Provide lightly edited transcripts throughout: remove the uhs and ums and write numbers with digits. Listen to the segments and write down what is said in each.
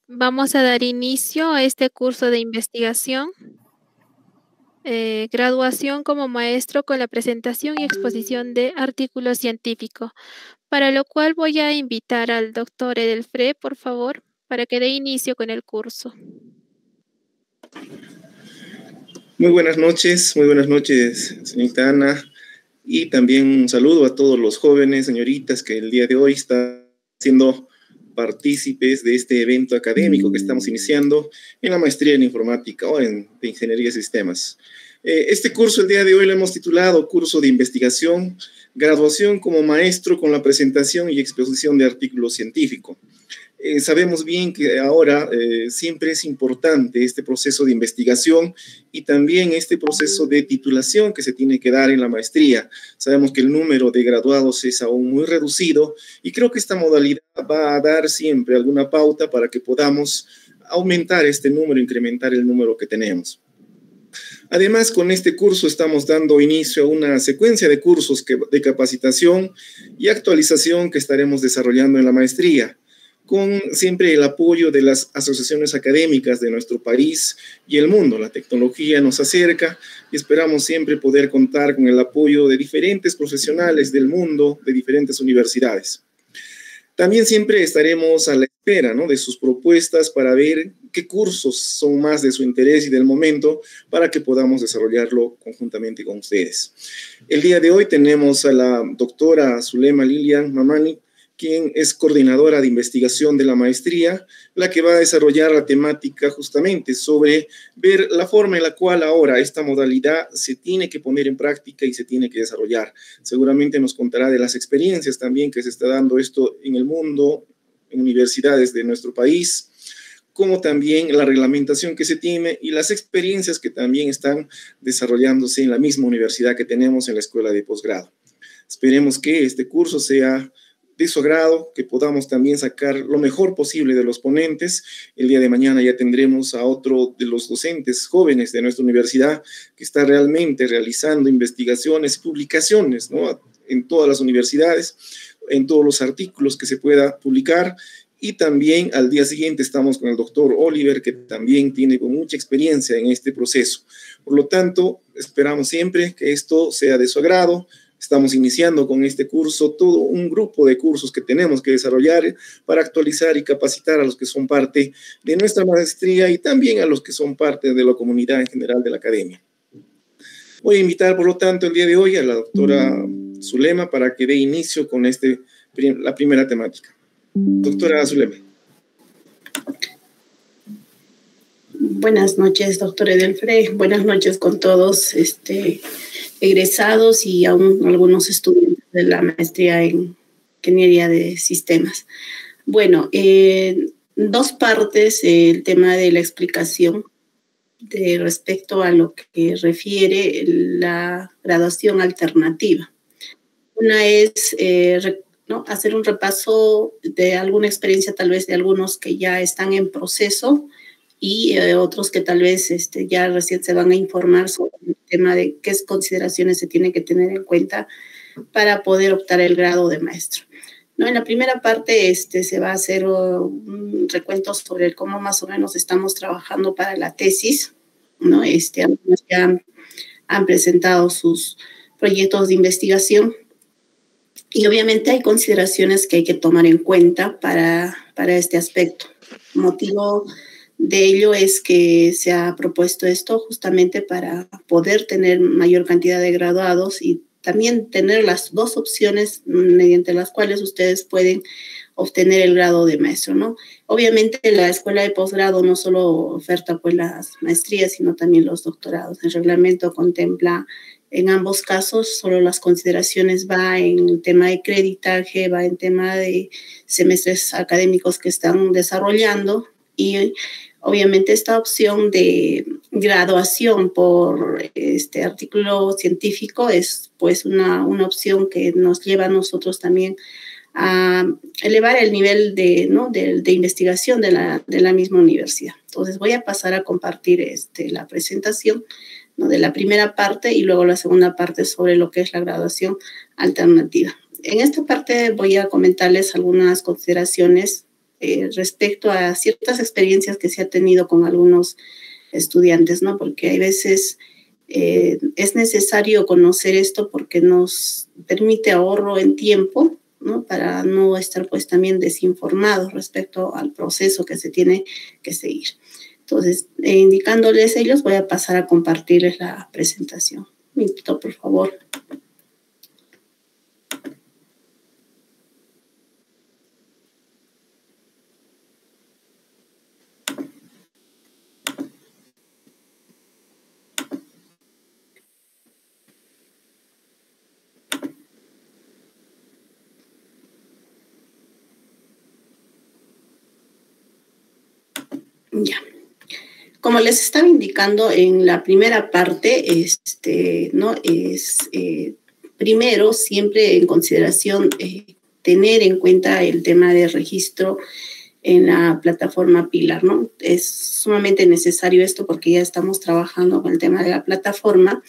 Vamos a dar inicio a este curso de investigación, graduación como maestro con la presentación y exposición de artículos científicos, para lo cual voy a invitar al doctor Edelfré, por favor, para que dé inicio con el curso. Muy buenas noches, señorita Ana, y también un saludo a todos los jóvenes, señoritas, que el día de hoy están siendo partícipes de este evento académico que estamos iniciando en la maestría en informática o de ingeniería de sistemas. Este curso el día de hoy lo hemos titulado Curso de Investigación, Graduación como Maestro con la presentación y exposición de artículos científicos. Sabemos bien que ahora siempre es importante este proceso de investigación y también este proceso de titulación que se tiene que dar en la maestría. Sabemos que el número de graduados es aún muy reducido y creo que esta modalidad va a dar siempre alguna pauta para que podamos aumentar este número, incrementar el número que tenemos. Además, con este curso estamos dando inicio a una secuencia de cursos de capacitación y actualización que estaremos desarrollando en la maestría, con siempre el apoyo de las asociaciones académicas de nuestro país y el mundo. La tecnología nos acerca y esperamos siempre poder contar con el apoyo de diferentes profesionales del mundo, de diferentes universidades. También siempre estaremos a la espera, ¿no?, de sus propuestas para ver qué cursos son más de su interés y del momento para que podamos desarrollarlo conjuntamente con ustedes. El día de hoy tenemos a la doctora Zulema Lilian Mamani, quien es coordinadora de investigación de la maestría, la que va a desarrollar la temática justamente sobre ver la forma en la cual ahora esta modalidad se tiene que poner en práctica y se tiene que desarrollar. Seguramente nos contará de las experiencias también que se está dando esto en el mundo, en universidades de nuestro país, como también la reglamentación que se tiene y las experiencias que también están desarrollándose en la misma universidad que tenemos en la escuela de posgrado. Esperemos que este curso sea de su agrado, que podamos también sacar lo mejor posible de los ponentes. El día de mañana ya tendremos a otro de los docentes jóvenes de nuestra universidad que está realmente realizando investigaciones, publicaciones, ¿no?, en todas las universidades, en todos los artículos que se pueda publicar. Y también al día siguiente estamos con el doctor Oliver, que también tiene mucha experiencia en este proceso. Por lo tanto, esperamos siempre que esto sea de su agrado. Estamos iniciando con este curso todo un grupo de cursos que tenemos que desarrollar para actualizar y capacitar a los que son parte de nuestra maestría y también a los que son parte de la comunidad en general de la academia. Voy a invitar, por lo tanto, el día de hoy a la doctora Zulema para que dé inicio con la primera temática. Doctora Zulema. Buenas noches, doctor Edelfré. Buenas noches con todos egresados y aún algunos estudiantes de la maestría en ingeniería de sistemas. Bueno, dos partes el tema de la explicación respecto a lo que refiere la graduación alternativa. Una es hacer un repaso de alguna experiencia, tal vez de algunos que ya están en proceso, y otros que tal vez ya recién se van a informar sobre el tema de qué consideraciones se tiene que tener en cuenta para poder optar el grado de maestro. ¿No? En la primera parte se va a hacer un recuento sobre cómo más o menos estamos trabajando para la tesis, ¿no? Algunos ya han presentado sus proyectos de investigación y obviamente hay consideraciones que hay que tomar en cuenta para este aspecto. Motivo de ello es que se ha propuesto esto justamente para poder tener mayor cantidad de graduados y también tener las dos opciones mediante las cuales ustedes pueden obtener el grado de maestro, ¿no? Obviamente la escuela de posgrado no solo oferta pues las maestrías, sino también los doctorados. El reglamento contempla en ambos casos, solo las consideraciones va en el tema de creditaje, va en tema de semestres académicos que están desarrollando y obviamente esta opción de graduación por artículo científico es pues una opción que nos lleva a nosotros también a elevar el nivel de investigación de la misma universidad. Entonces voy a pasar a compartir la presentación, ¿no?, de la primera parte y luego la segunda parte sobre lo que es la graduación alternativa. En esta parte voy a comentarles algunas consideraciones respecto a ciertas experiencias que se ha tenido con algunos estudiantes, ¿no? Porque hay veces es necesario conocer esto porque nos permite ahorro en tiempo, ¿no? Para no estar pues también desinformados respecto al proceso que se tiene que seguir. Entonces, indicándoles ellos, voy a pasar a compartirles la presentación. Un minutito, por favor. Ya. Como les estaba indicando en la primera parte, ¿no? Primero, siempre en consideración tener en cuenta el tema de registro en la plataforma Pilar, ¿no? Es sumamente necesario esto porque ya estamos trabajando con el tema de la plataforma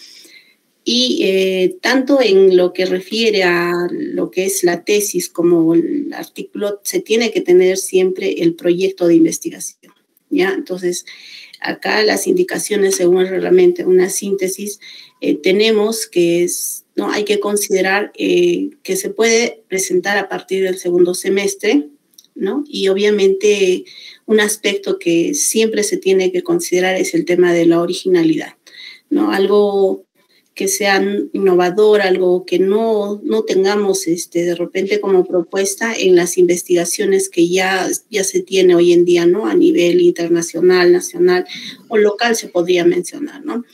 y tanto en lo que refiere a lo que es la tesis como el artículo, se tiene que tener siempre el proyecto de investigación, ¿ya? Entonces, acá las indicaciones según el reglamento, una síntesis, tenemos que es, ¿no? Hay que considerar que se puede presentar a partir del segundo semestre, ¿no? Y obviamente un aspecto que siempre se tiene que considerar es el tema de la originalidad, ¿no? Algo que sea innovador, algo que no tengamos de repente como propuesta en las investigaciones que ya se tiene hoy en día, ¿no? A nivel internacional, nacional o local se podría mencionar, ¿no?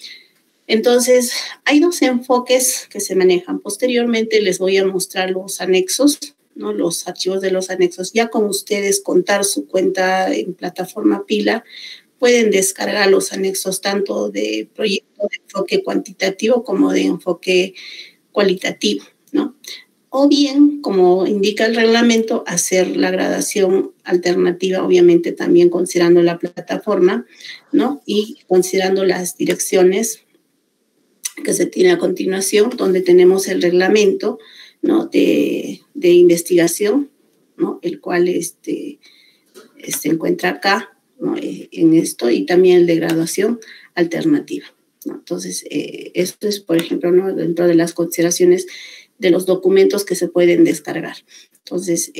Entonces, hay dos enfoques que se manejan. Posteriormente les voy a mostrar los anexos, ¿no? Los archivos de los anexos. Ya con ustedes contar su cuenta en plataforma Pila, pueden descargar los anexos tanto de proyecto de enfoque cuantitativo como de enfoque cualitativo, ¿no? O bien, como indica el reglamento, hacer la gradación alternativa, obviamente también considerando la plataforma, ¿no? Y considerando las direcciones que se tiene a continuación, donde tenemos el reglamento, ¿no? de investigación, ¿no? El cual se encuentra acá, ¿no? En esto, y también el de graduación alternativa, ¿no? Entonces, esto es, por ejemplo, ¿no? Dentro de las consideraciones de los documentos que se pueden descargar. Entonces,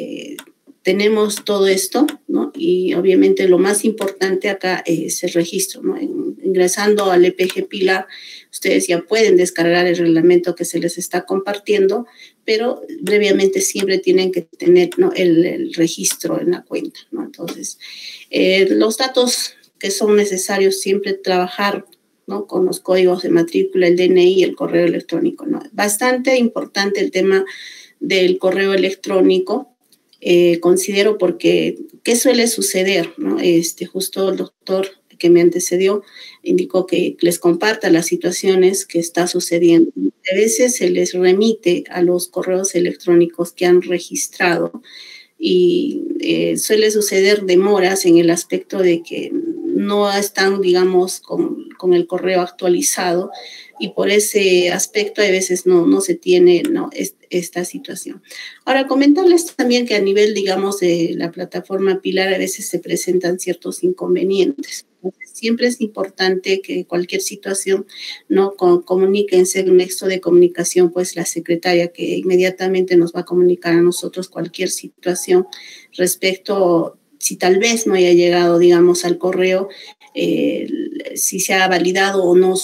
tenemos todo esto, ¿no? Y obviamente lo más importante acá es el registro, ¿no? Ingresando al EPG Pilar, ustedes ya pueden descargar el reglamento que se les está compartiendo, pero previamente siempre tienen que tener, ¿no? el registro en la cuenta, ¿no? Entonces, los datos que son necesarios siempre trabajar, ¿no? Con los códigos de matrícula, el DNI y el correo electrónico, ¿no? Bastante importante el tema del correo electrónico. Considero porque, ¿qué suele suceder, ¿no? Justo el doctor que me antecedió indicó que les comparta las situaciones que está sucediendo. A veces se les remite a los correos electrónicos que han registrado y suele suceder demoras en el aspecto de que no están, digamos, con el correo actualizado y por ese aspecto a veces no se tiene, ¿no? esta situación. Ahora, comentarles también que a nivel, digamos, de la plataforma Pilar a veces se presentan ciertos inconvenientes. Entonces, siempre es importante que cualquier situación, ¿no? Comuníquense en un nexo de comunicación, pues la secretaria que inmediatamente nos va a comunicar a nosotros cualquier situación respecto, si tal vez no haya llegado, digamos, al correo, si se ha validado o no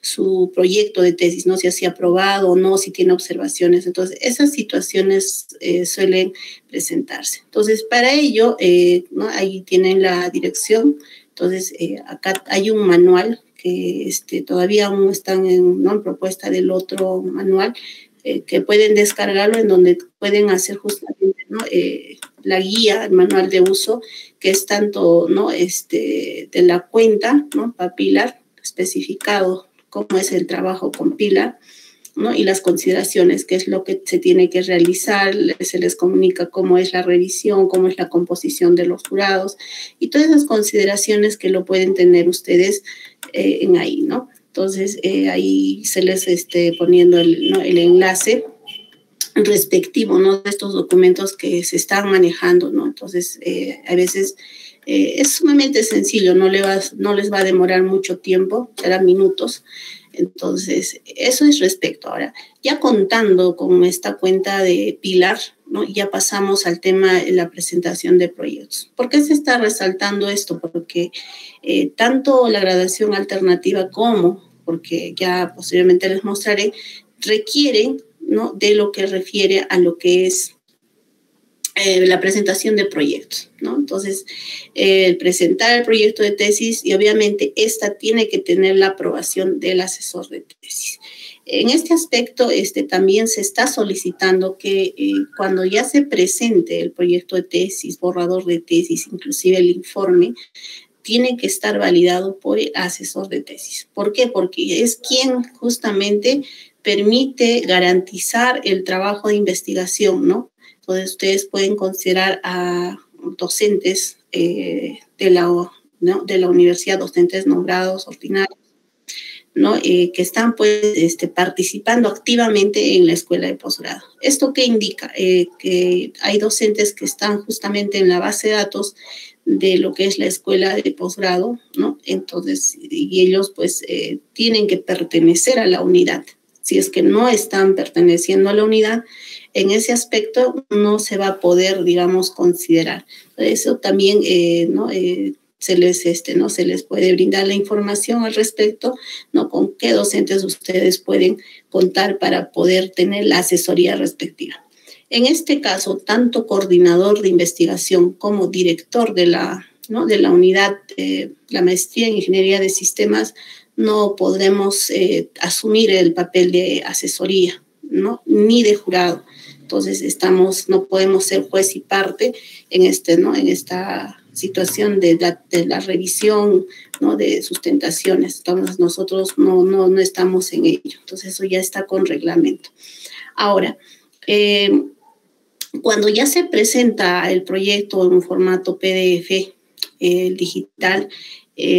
su proyecto de tesis, ¿no? Si ha sido aprobado o no, si tiene observaciones. Entonces, esas situaciones suelen presentarse. Entonces, para ello, ¿no? Ahí tienen la dirección. Entonces, acá hay un manual que todavía aún están ¿no? en propuesta del otro manual, que pueden descargarlo, en donde pueden hacer justamente, ¿no? La guía, el manual de uso, que es tanto, ¿no? de la cuenta, ¿no? Para Pilar, especificado cómo es el trabajo con Pilar, ¿no? Y las consideraciones, qué es lo que se tiene que realizar, se les comunica cómo es la revisión, cómo es la composición de los jurados y todas esas consideraciones que lo pueden tener ustedes en ahí, ¿no? Entonces, ahí se les poniendo ¿no? el enlace respectivo, ¿no?, de estos documentos que se están manejando, ¿no? Entonces, a veces es sumamente sencillo, no les va a demorar mucho tiempo, serán minutos. Entonces, eso es respecto. Ahora, ya contando con esta cuenta de Pilar, ¿no?, ya pasamos al tema de la presentación de proyectos. ¿Por qué se está resaltando esto? Porque tanto la graduación alternativa como, porque ya posteriormente les mostraré, requieren, ¿no?, de lo que refiere a lo que es la presentación de proyectos, ¿no? Entonces, presentar el proyecto de tesis, y obviamente esta tiene que tener la aprobación del asesor de tesis. En este aspecto, también se está solicitando que cuando ya se presente el proyecto de tesis, borrador de tesis, inclusive el informe, tiene que estar validado por el asesor de tesis. ¿Por qué? Porque es quien justamente permite garantizar el trabajo de investigación, ¿no? Entonces, ustedes pueden considerar a docentes de la universidad, docentes nombrados, ordinarios, ¿no?, que están pues participando activamente en la escuela de posgrado. ¿Esto qué indica? Que hay docentes que están justamente en la base de datos de lo que es la escuela de posgrado, ¿no? Entonces, y ellos pues tienen que pertenecer a la unidad. Si es que no están perteneciendo a la unidad, en ese aspecto no se va a poder, digamos, considerar. Eso también, ¿no?, se les puede brindar la información al respecto, ¿no?, con qué docentes ustedes pueden contar para poder tener la asesoría respectiva. En este caso, tanto coordinador de investigación como director de la unidad de la maestría en Ingeniería de Sistemas no podremos asumir el papel de asesoría, ¿no?, ni de jurado. Entonces, no podemos ser juez y parte en esta situación de la revisión, ¿no?, de sustentaciones. Entonces, nosotros no estamos en ello. Entonces, eso ya está con reglamento. Ahora, cuando ya se presenta el proyecto en un formato PDF digital,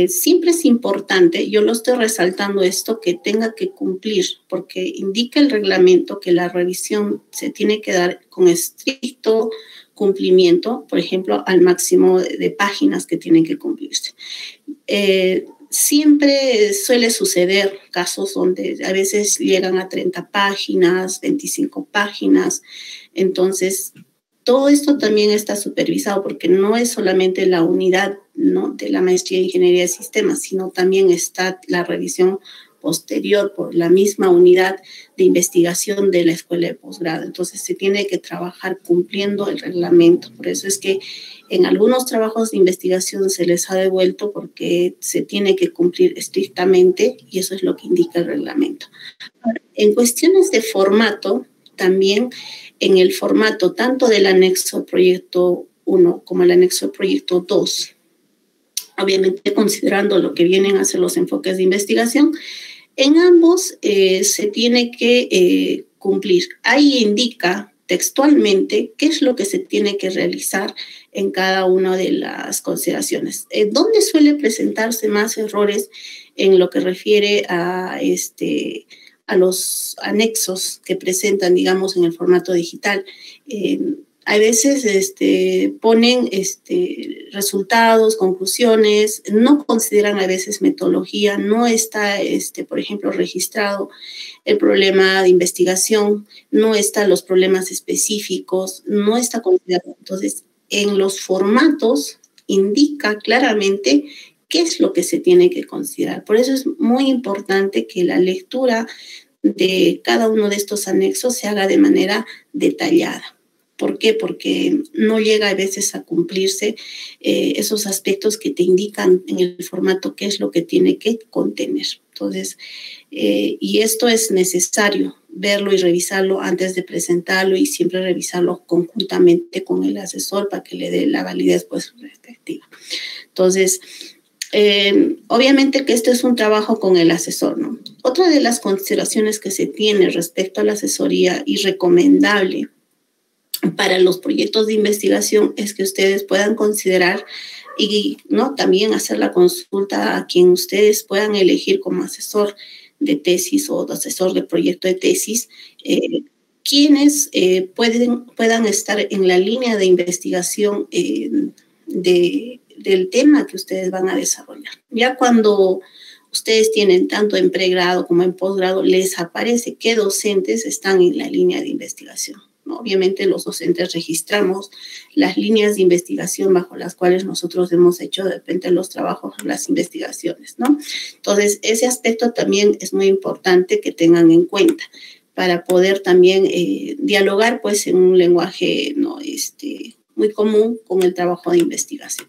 siempre es importante, yo lo estoy resaltando esto, que tenga que cumplir, porque indica el reglamento que la revisión se tiene que dar con estricto cumplimiento, por ejemplo, al máximo de páginas que tienen que cumplirse. Siempre suele suceder casos donde a veces llegan a 30 páginas, 25 páginas. Entonces, todo esto también está supervisado porque no es solamente la unidad, ¿no?, de la maestría en Ingeniería de Sistemas, sino también está la revisión posterior por la misma unidad de investigación de la escuela de posgrado. Entonces, se tiene que trabajar cumpliendo el reglamento. Por eso es que en algunos trabajos de investigación se les ha devuelto porque se tiene que cumplir estrictamente y eso es lo que indica el reglamento. Ahora, en cuestiones de formato, también en el formato tanto del anexo proyecto 1 como el anexo proyecto 2, obviamente considerando lo que vienen a ser los enfoques de investigación, en ambos se tiene que cumplir. Ahí indica textualmente qué es lo que se tiene que realizar en cada una de las consideraciones. ¿Dónde suele presentarse más errores en lo que refiere a los anexos que presentan, digamos, en el formato digital? A veces ponen resultados, conclusiones, no consideran a veces metodología, no está, por ejemplo, registrado el problema de investigación, no están los problemas específicos, no está considerado. Entonces, en los formatos indica claramente qué es lo que se tiene que considerar. Por eso es muy importante que la lectura de cada uno de estos anexos se haga de manera detallada. ¿Por qué? Porque no llega a veces a cumplirse esos aspectos que te indican en el formato qué es lo que tiene que contener. Entonces, y esto es necesario verlo y revisarlo antes de presentarlo y siempre revisarlo conjuntamente con el asesor para que le dé la validez pues respectiva. Entonces, obviamente que este es un trabajo con el asesor, ¿no? Otra de las consideraciones que se tiene respecto a la asesoría y recomendable para los proyectos de investigación es que ustedes puedan considerar y, ¿no?, también hacer la consulta a quien ustedes puedan elegir como asesor de tesis o asesor de proyecto de tesis, quienes puedan estar en la línea de investigación del tema que ustedes van a desarrollar. Ya cuando ustedes tienen tanto en pregrado como en posgrado, les aparece qué docentes están en la línea de investigación, ¿no? Obviamente los docentes registramos las líneas de investigación bajo las cuales nosotros hemos hecho de repente los trabajos, las investigaciones, ¿no? Entonces, ese aspecto también es muy importante que tengan en cuenta para poder también dialogar pues en un lenguaje, ¿no? Muy común con el trabajo de investigación.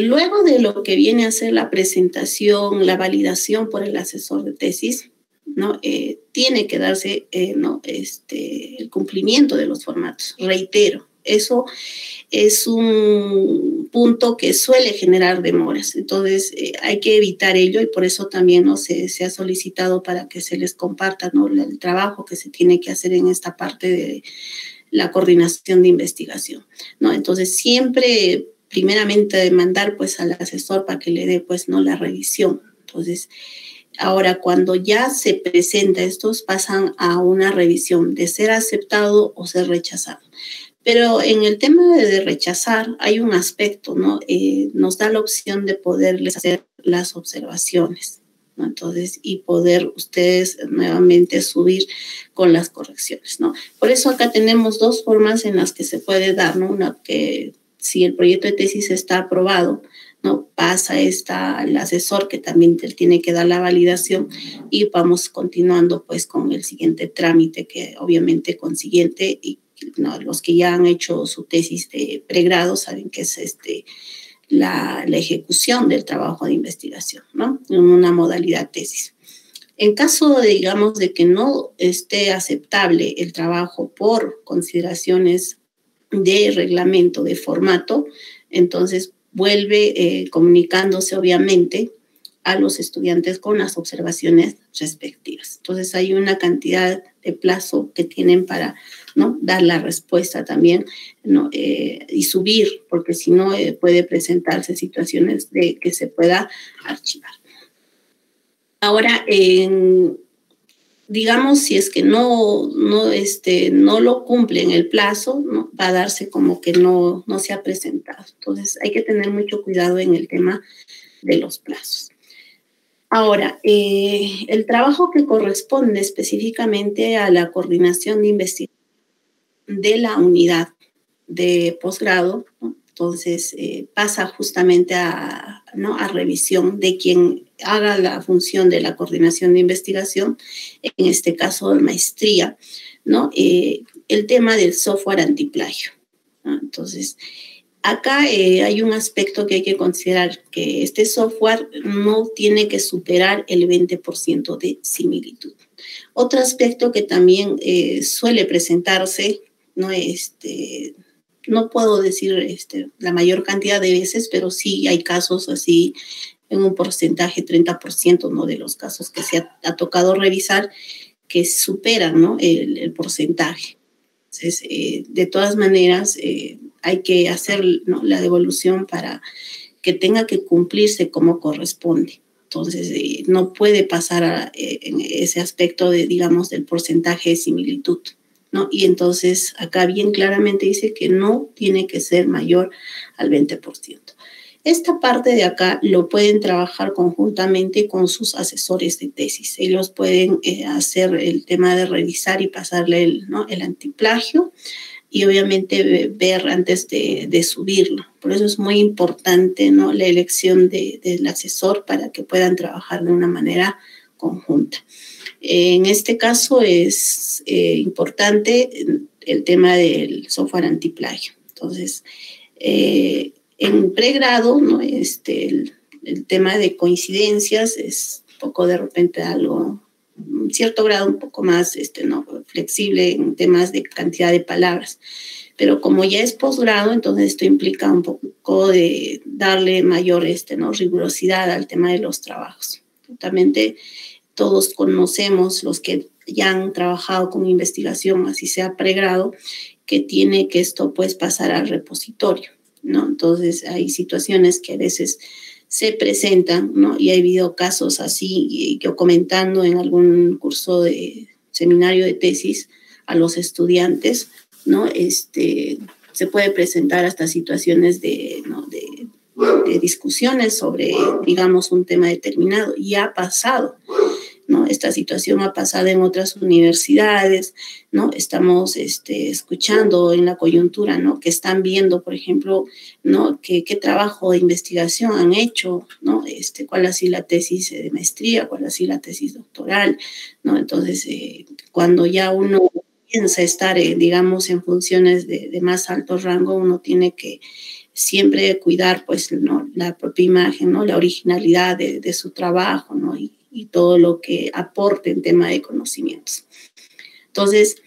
Luego de lo que viene a ser la presentación, la validación por el asesor de tesis, ¿no? Tiene que darse el cumplimiento de los formatos. Reitero, eso es un punto que suele generar demoras. Entonces, hay que evitar ello y por eso también, ¿no? se ha solicitado para que se les comparta, ¿no? el trabajo que se tiene que hacer en esta parte de la coordinación de investigación, ¿no? Entonces, siempre primeramente demandar pues al asesor para que le dé pues no la revisión. Entonces, ahora cuando ya se presenta estos pasan a una revisión de ser aceptado o ser rechazado. Pero en el tema de rechazar hay un aspecto, ¿no? Nos da la opción de poderles hacer las observaciones, ¿no? Entonces, y poder ustedes nuevamente subir con las correcciones, ¿no? Por eso acá tenemos dos formas en las que se puede dar, ¿no? Una que si el proyecto de tesis está aprobado, ¿no? Pasa al asesor que también tiene que dar la validación y vamos continuando pues con el siguiente trámite que obviamente consiguiente y no, los que ya han hecho su tesis de pregrado saben que es la ejecución del trabajo de investigación, ¿no? En una modalidad tesis. En caso de, digamos, de que no esté aceptable el trabajo por consideraciones de reglamento, de formato, entonces vuelve comunicándose obviamente a los estudiantes con las observaciones respectivas. Entonces hay una cantidad de plazo que tienen para, ¿no? dar la respuesta también, ¿no? Y subir, porque si no puede presentarse situaciones de que se pueda archivar. Ahora, digamos, si es que no lo cumple en el plazo, ¿no? va a darse como que no se ha presentado. Entonces, hay que tener mucho cuidado en el tema de los plazos. Ahora, el trabajo que corresponde específicamente a la coordinación de investigación de la unidad de posgrado, ¿no? Entonces, pasa justamente a revisión de quien haga la función de la coordinación de investigación, en este caso de maestría, ¿no? El tema del software antiplagio, ¿no? Entonces, acá hay un aspecto que hay que considerar, que este software no tiene que superar el 20% de similitud. Otro aspecto que también suele presentarse, ¿no? No puedo decir la mayor cantidad de veces, pero sí hay casos así en un porcentaje, 30%, ¿no? de los casos que se ha tocado revisar, que superan, ¿no? el porcentaje. Entonces, de todas maneras, hay que hacer, ¿no? la devolución para que tenga que cumplirse como corresponde. Entonces, no puede pasar en ese aspecto de, digamos, del porcentaje de similitud, ¿no? Y entonces, acá bien claramente dice que no tiene que ser mayor al 20%. Esta parte de acá lo pueden trabajar conjuntamente con sus asesores de tesis. Ellos pueden hacer el tema de revisar y pasarle el antiplagio y obviamente ver antes de subirlo. Por eso es muy importante, ¿no? la elección del asesor para que puedan trabajar de una manera conjunta. En este caso es importante el tema del software antiplagio. Entonces, en pregrado, ¿no? el tema de coincidencias es un poco de repente algo, un cierto grado un poco más flexible en temas de cantidad de palabras. Pero como ya es posgrado, entonces esto implica un poco de darle mayor rigurosidad al tema de los trabajos. Totalmente todos conocemos, los que ya han trabajado con investigación, así sea pregrado, que tiene que esto pues pasar al repositorio, ¿no? Entonces hay situaciones que a veces se presentan, ¿no? Y ha habido casos así, y yo comentando en algún curso seminario de tesis a los estudiantes, ¿no? Se puede presentar hasta situaciones de discusiones sobre, digamos, un tema determinado. Y ha pasado, ¿no? Esta situación ha pasado en otras universidades, ¿no? Estamos escuchando en la coyuntura, ¿no? Que están viendo, por ejemplo, ¿no? qué trabajo de investigación han hecho, ¿no? Cuál ha sido la tesis de maestría, cuál ha sido la tesis doctoral, ¿no? Entonces, cuando ya uno piensa estar, digamos, en funciones de más alto rango, uno tiene que siempre cuidar, pues, ¿no? La propia imagen, ¿no? La originalidad de su trabajo, ¿no? Y todo lo que aporte en tema de conocimientos. Entonces,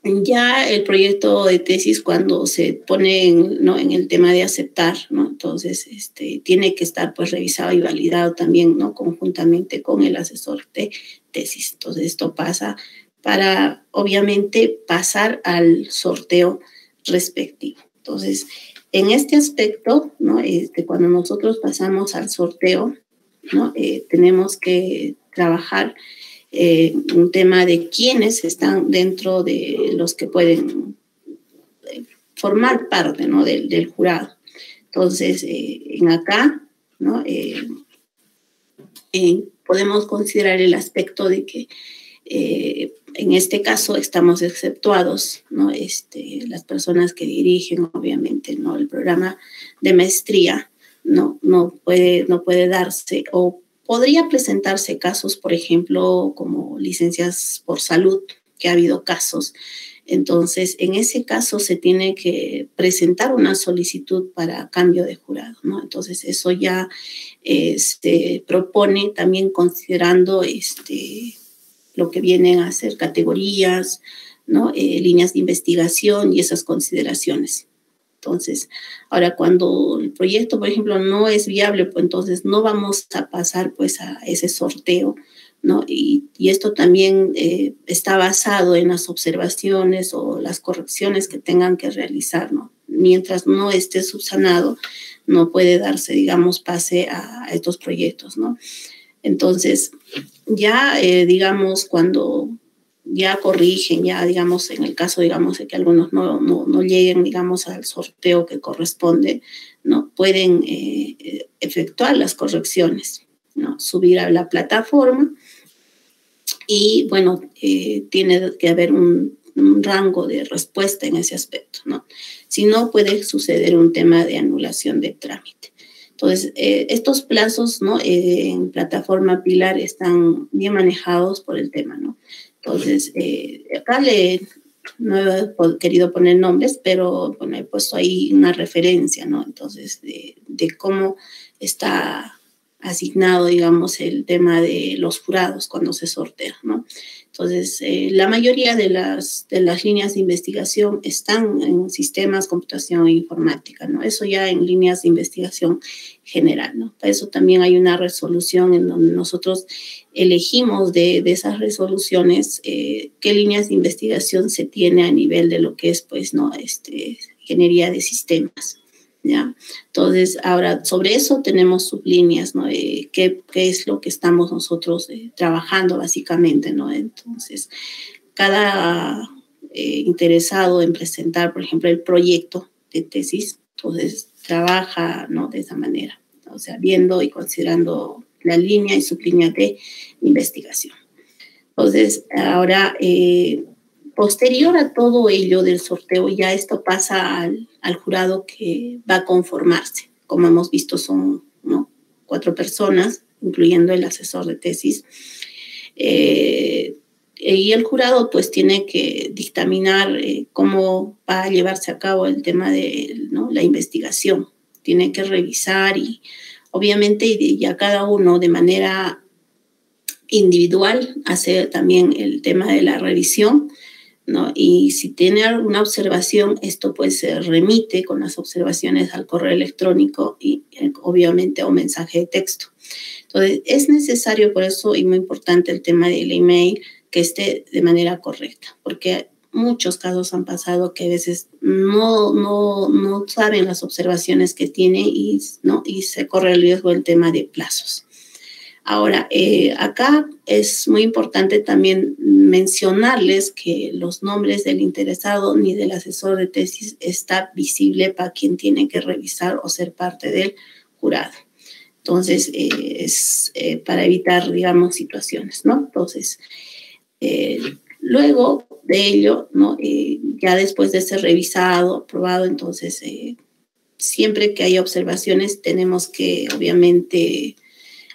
ya el proyecto de tesis, cuando se pone en el tema de aceptar, ¿no? Entonces, tiene que estar, pues, revisado y validado también, ¿no? Conjuntamente con el asesor de tesis. Entonces, esto pasa para, obviamente, pasar al sorteo respectivo. Entonces, en este aspecto, ¿no? Cuando nosotros pasamos al sorteo, ¿no? Tenemos que trabajar un tema de quiénes están dentro de los que pueden formar parte, ¿no? del jurado. Entonces, en acá, ¿no? Podemos considerar el aspecto de que en este caso estamos exceptuados, ¿no? Las personas que dirigen, obviamente, ¿no? El programa de maestría no puede darse, o podría presentarse casos, por ejemplo, como licencias por salud, que ha habido casos. Entonces, en ese caso se tiene que presentar una solicitud para cambio de jurado, ¿no? Entonces, eso ya se propone también considerando lo que vienen a ser categorías, ¿no? Líneas de investigación y esas consideraciones. Entonces, ahora cuando el proyecto, por ejemplo, no es viable, pues entonces no vamos a pasar, pues, a ese sorteo, ¿no? Y esto también está basado en las observaciones o las correcciones que tengan que realizar, ¿no? Mientras no esté subsanado, no puede darse, digamos, pase a estos proyectos, ¿no? Entonces, ya, digamos, cuando ya corrigen, ya, digamos, en el caso, digamos, de que algunos no lleguen, digamos, al sorteo que corresponde, ¿no? Pueden efectuar las correcciones, ¿no? Subir a la plataforma y, bueno, tiene que haber un rango de respuesta en ese aspecto, ¿no? Si no, puede suceder un tema de anulación de trámite. Entonces, estos plazos, ¿no? En plataforma Pilar están bien manejados por el tema, ¿no? Entonces, acá no he querido poner nombres, pero bueno, he puesto ahí una referencia, ¿no? Entonces, de cómo está asignado, digamos, el tema de los jurados cuando se sortea, ¿no? Entonces, la mayoría de las líneas de investigación están en sistemas, computación e informática, ¿no? Eso ya en líneas de investigación general, ¿no? Para eso también hay una resolución en donde nosotros elegimos de esas resoluciones qué líneas de investigación se tiene a nivel de lo que es, pues, ¿no? Ingeniería de sistemas, ¿ya? Entonces, ahora sobre eso tenemos sublíneas, ¿no? ¿Qué es lo que estamos nosotros trabajando básicamente, ¿no? Entonces, cada interesado en presentar, por ejemplo, el proyecto de tesis, entonces trabaja, ¿no? De esa manera, o sea, viendo y considerando la línea y sublínea de investigación. Entonces, ahora, posterior a todo ello del sorteo, ya esto pasa al jurado que va a conformarse. Como hemos visto, son, ¿no? 4 personas, incluyendo el asesor de tesis. Y el jurado, pues, tiene que dictaminar cómo va a llevarse a cabo el tema de, ¿no? La investigación. Tiene que revisar y, obviamente, ya cada uno de manera individual hace también el tema de la revisión, ¿no? Y si tiene alguna observación, esto, pues, se remite con las observaciones al correo electrónico y obviamente a un mensaje de texto. Entonces, es necesario por eso, y muy importante el tema del email, que esté de manera correcta, porque muchos casos han pasado que a veces no saben las observaciones que tiene y, ¿no? Y se corre el riesgo del tema de plazos. Ahora, acá es muy importante también mencionarles que los nombres del interesado ni del asesor de tesis está visible para quien tiene que revisar o ser parte del jurado. Entonces, es para evitar, digamos, situaciones, ¿no? Entonces, luego de ello, ¿no? Ya después de ser revisado, aprobado, entonces, siempre que haya observaciones, tenemos que, obviamente,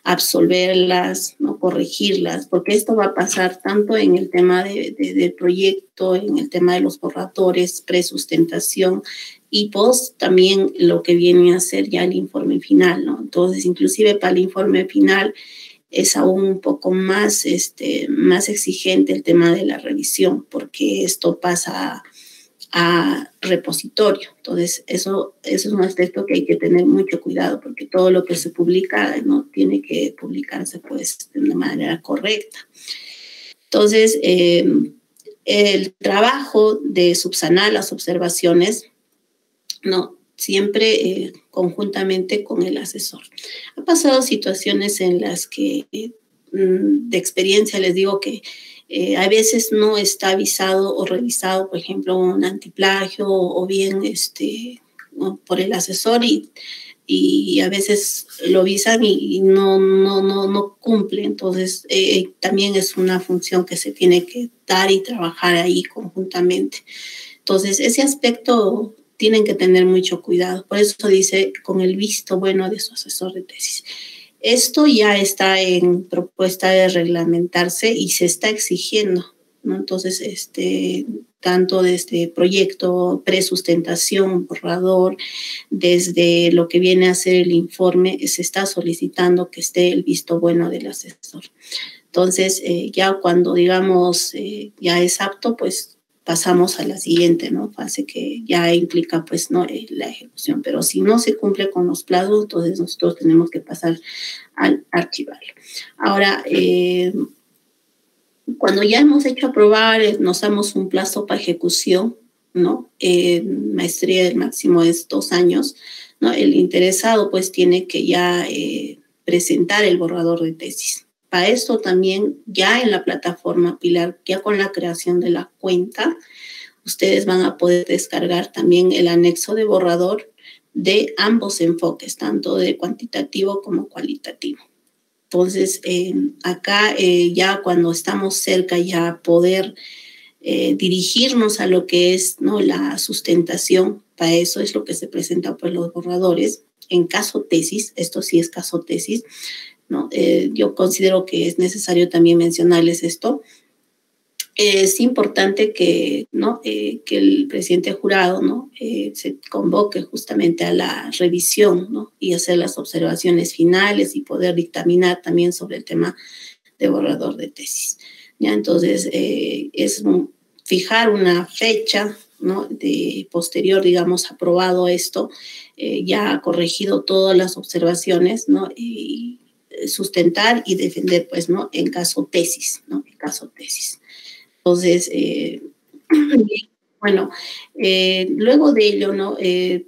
absolverlas, ¿no? Corregirlas, porque esto va a pasar tanto en el tema del proyecto, en el tema de los borradores, presustentación y post también lo que viene a ser ya el informe final, ¿no? Entonces, inclusive para el informe final es aún un poco más, más exigente el tema de la revisión, porque esto pasa a repositorio. Entonces, eso es un aspecto que hay que tener mucho cuidado, porque todo lo que se publica no tiene que publicarse pues de una manera correcta. Entonces, el trabajo de subsanar las observaciones, no, siempre conjuntamente con el asesor. Ha pasado situaciones en las que de experiencia les digo que a veces no está avisado o revisado, por ejemplo, un antiplagio o bien por el asesor y a veces lo avisan y no cumple. Entonces, también es una función que se tiene que dar y trabajar ahí conjuntamente. Entonces, ese aspecto tienen que tener mucho cuidado. Por eso dice, con el visto bueno de su asesor de tesis. Esto ya está en propuesta de reglamentarse y se está exigiendo, ¿no? Entonces, tanto desde proyecto, presustentación, borrador, desde lo que viene a ser el informe, se está solicitando que esté el visto bueno del asesor. Entonces, ya cuando, digamos, ya es apto, pues pasamos a la siguiente, ¿no? Fase que ya implica, pues, ¿no? La ejecución. Pero si no se cumple con los plazos, entonces nosotros tenemos que pasar al archivarlo. Ahora, cuando ya hemos hecho aprobar, nos damos un plazo para ejecución, ¿no? Maestría, el máximo es 2 años, ¿no? El interesado, pues, tiene que ya presentar el borrador de tesis. Para esto también ya en la plataforma Pilar, ya con la creación de la cuenta, ustedes van a poder descargar también el anexo de borrador de ambos enfoques, tanto de cuantitativo como cualitativo. Entonces, acá ya cuando estamos cerca ya poder dirigirnos a lo que es, ¿no? La sustentación, para eso es lo que se presenta pues los borradores. En caso tesis, esto sí es caso tesis, ¿no? Yo considero que es necesario también mencionarles esto. Es importante que, ¿no? Que el presidente jurado, ¿no? Se convoque justamente a la revisión, ¿no? Y hacer las observaciones finales y poder dictaminar también sobre el tema de borrador de tesis. ¿Ya? Entonces, es fijar una fecha, ¿no? De posterior, digamos, aprobado esto, ya ha corregido todas las observaciones, ¿no? Y sustentar y defender, pues, ¿no? En caso tesis, ¿no? En caso tesis. Entonces, bueno, luego de ello, ¿no?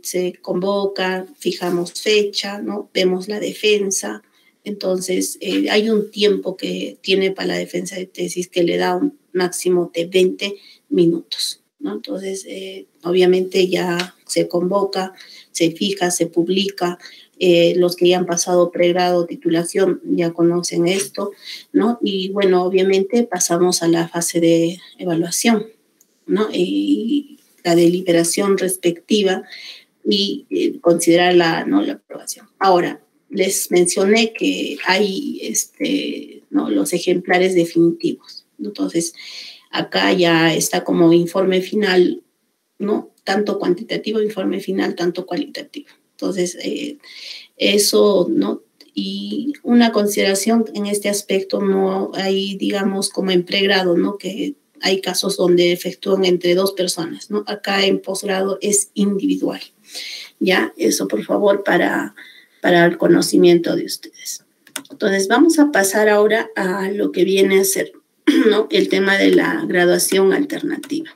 Se convoca, fijamos fecha, ¿no? Vemos la defensa. Entonces, hay un tiempo que tiene para la defensa de tesis que le da un máximo de 20 minutos, ¿no? Entonces, obviamente ya se convoca, se fija, se publica. Los que ya han pasado pregrado, titulación, ya conocen esto, ¿no? Y bueno, obviamente pasamos a la fase de evaluación, ¿no? Y la deliberación respectiva y considerar ¿no? la aprobación. Ahora, les mencioné que hay ¿no? los ejemplares definitivos. Entonces, acá ya está como informe final, ¿no? Tanto cuantitativo, informe final, tanto cualitativo. Entonces, eso, ¿no? Y una consideración en este aspecto, no hay, digamos, como en pregrado, ¿no? Que hay casos donde efectúan entre 2 personas, ¿no? Acá en posgrado es individual. Ya, eso por favor para el conocimiento de ustedes. Entonces, vamos a pasar ahora a lo que viene a ser, ¿no? El tema de la graduación alternativa.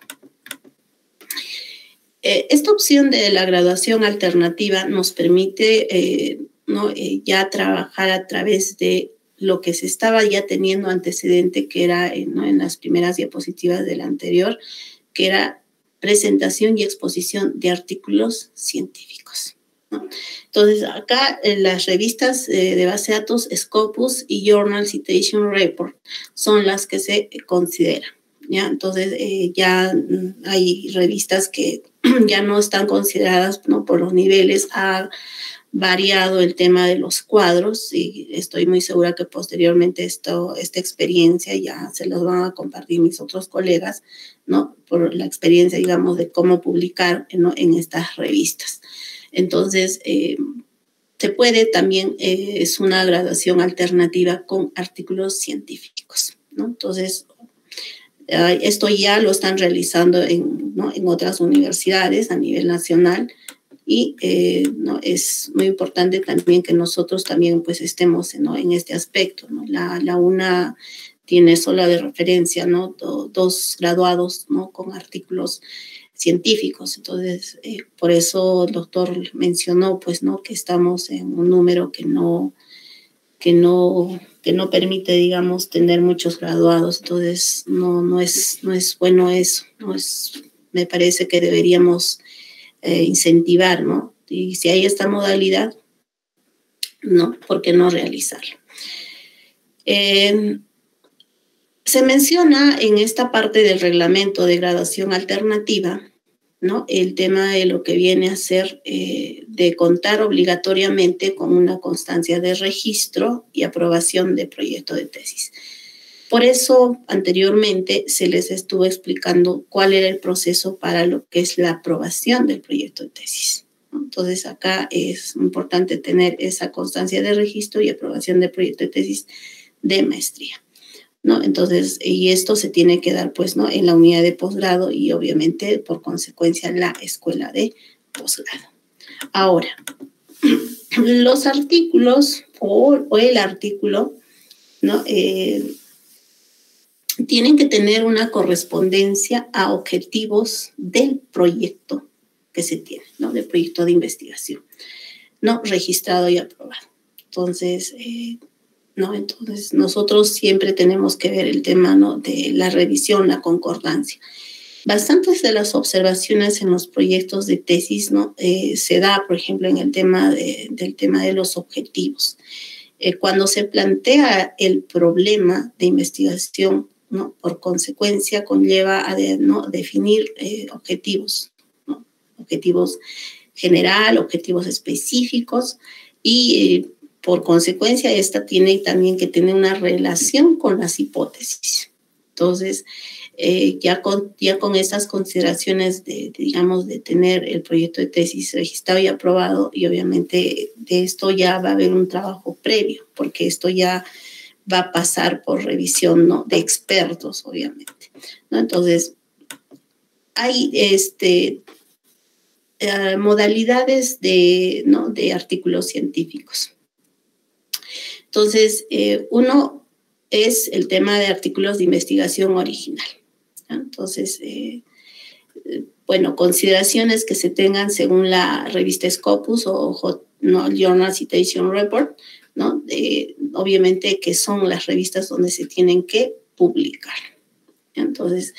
Esta opción de la graduación alternativa nos permite ¿no? Ya trabajar a través de lo que se estaba ya teniendo antecedente, que era ¿no? en las primeras diapositivas del anterior, que era presentación y exposición de artículos científicos, ¿no? Entonces, acá las revistas de base de datos Scopus y Journal Citation Report son las que se consideran, ¿ya? Entonces, ya hay revistas que ya no están consideradas, ¿no? Por los niveles. Ha variado el tema de los cuadros y estoy muy segura que posteriormente esta experiencia ya se los van a compartir mis otros colegas, ¿no? Por la experiencia, digamos, de cómo publicar, ¿no? En estas revistas. Entonces, se puede también, es una graduación alternativa con artículos científicos, ¿no? Entonces, esto ya lo están realizando ¿no? en otras universidades a nivel nacional y ¿no? es muy importante también que nosotros también pues estemos ¿no? en este aspecto, ¿no? La UNA tiene sola de referencia, ¿no? Dos graduados, ¿no? Con artículos científicos. Entonces, por eso el doctor mencionó, pues, ¿no? Que estamos en un número que no permite, digamos, tener muchos graduados. Entonces, no es bueno eso. Me parece que deberíamos incentivar, ¿no? Y si hay esta modalidad, ¿no? ¿Por qué no realizarlo? Se menciona en esta parte del reglamento de graduación alternativa, ¿no? El tema de lo que viene a ser de contar obligatoriamente con una constancia de registro y aprobación de proyecto de tesis. Por eso, anteriormente se les estuvo explicando cuál era el proceso para lo que es la aprobación del proyecto de tesis. Entonces, acá es importante tener esa constancia de registro y aprobación del proyecto de tesis de maestría, ¿no? Entonces, y esto se tiene que dar, pues, ¿no? En la unidad de posgrado y, obviamente, por consecuencia, la escuela de posgrado. Ahora, los artículos o el artículo, ¿no? Tienen que tener una correspondencia a objetivos del proyecto que se tiene, ¿no? Del proyecto de investigación, ¿no? Registrado y aprobado. Entonces, ¿no? Entonces, nosotros siempre tenemos que ver el tema, ¿no? De la revisión, la concordancia. Bastantes de las observaciones en los proyectos de tesis, ¿no? Se da, por ejemplo, en el tema del tema de los objetivos. Cuando se plantea el problema de investigación, ¿no? Por consecuencia, conlleva a ¿no? definir objetivos, ¿no? Objetivos general, objetivos específicos y por consecuencia, esta tiene también que tener una relación con las hipótesis. Entonces, ya con estas consideraciones digamos, de tener el proyecto de tesis registrado y aprobado, y obviamente de esto ya va a haber un trabajo previo, porque esto ya va a pasar por revisión, ¿no? De expertos, obviamente, ¿no? Entonces, hay modalidades ¿no? de artículos científicos. Entonces, uno es el tema de artículos de investigación original, ¿no? Entonces, bueno, consideraciones que se tengan según la revista Scopus o ¿no? Journal Citation Report, ¿no? Obviamente que son las revistas donde se tienen que publicar. Entonces,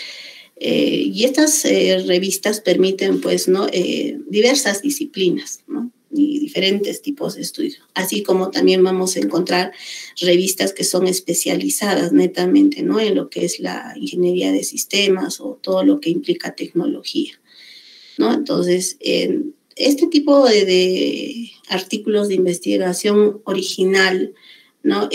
y estas revistas permiten, pues, ¿no? Diversas disciplinas, ¿no? Y diferentes tipos de estudios, así como también vamos a encontrar revistas que son especializadas netamente, ¿no? En lo que es la ingeniería de sistemas o todo lo que implica tecnología, ¿no? Entonces, este tipo de artículos de investigación original, ¿no?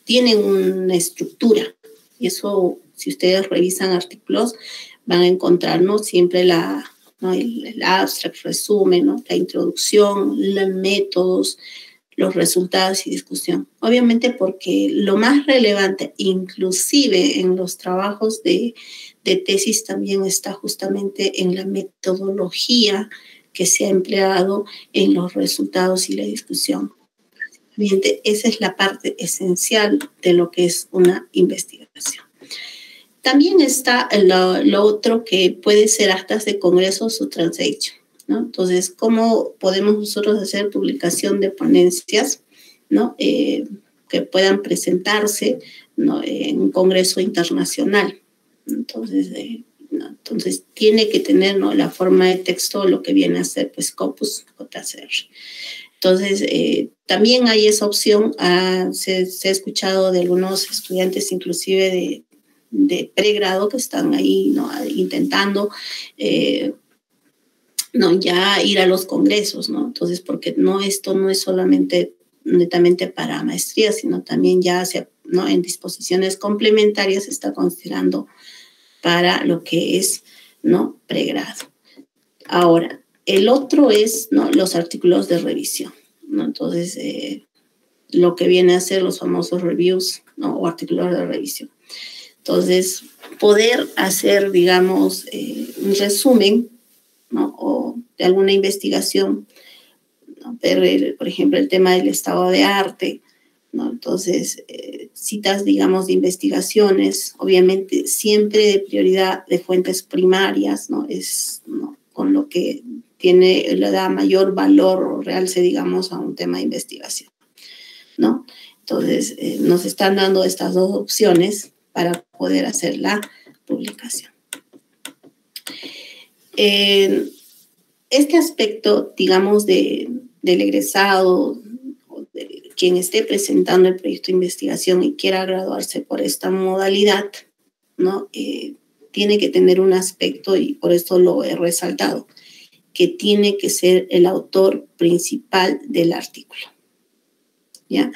Tienen una estructura y eso, si ustedes revisan artículos, van a encontrar, ¿no? Siempre ¿no? el abstract, resumen, ¿no? La introducción, los métodos, los resultados y discusión. Obviamente porque lo más relevante, inclusive en los trabajos de tesis, también está justamente en la metodología que se ha empleado en los resultados y la discusión. Obviamente esa es la parte esencial de lo que es una investigación. También está lo otro que puede ser actas de congresos o transaction, ¿no? Entonces, ¿cómo podemos nosotros hacer publicación de ponencias, ¿no? que puedan presentarse, ¿no?, en un congreso internacional. Entonces, ¿no?, entonces tiene que tener, ¿no?, la forma de texto, lo que viene a ser pues Scopus JCR. Entonces, también hay esa opción. Se ha escuchado de algunos estudiantes, inclusive de pregrado, que están ahí, ¿no?, intentando no, ya ir a los congresos, ¿no? Entonces, porque esto no es solamente netamente para maestría, sino también ya ¿no?, en disposiciones complementarias se está considerando para lo que es, ¿no?, pregrado. Ahora, el otro es, ¿no?, los artículos de revisión, ¿no? Entonces, lo que viene a ser los famosos reviews, ¿no?, o artículos de revisión. Entonces, poder hacer, digamos, un resumen, ¿no?, o de alguna investigación, ¿no?, ver, por ejemplo, el tema del estado de arte, ¿no? Entonces, citas, digamos, de investigaciones, obviamente siempre de prioridad de fuentes primarias, ¿no? ¿no?, con lo que le da mayor valor o realce, digamos, a un tema de investigación, ¿no? Entonces, nos están dando estas dos opciones para poder hacer la publicación. Este aspecto, digamos, del egresado, o de quien esté presentando el proyecto de investigación y quiera graduarse por esta modalidad, ¿no?, tiene que tener un aspecto, y por esto lo he resaltado, que tiene que ser el autor principal del artículo, ¿ya?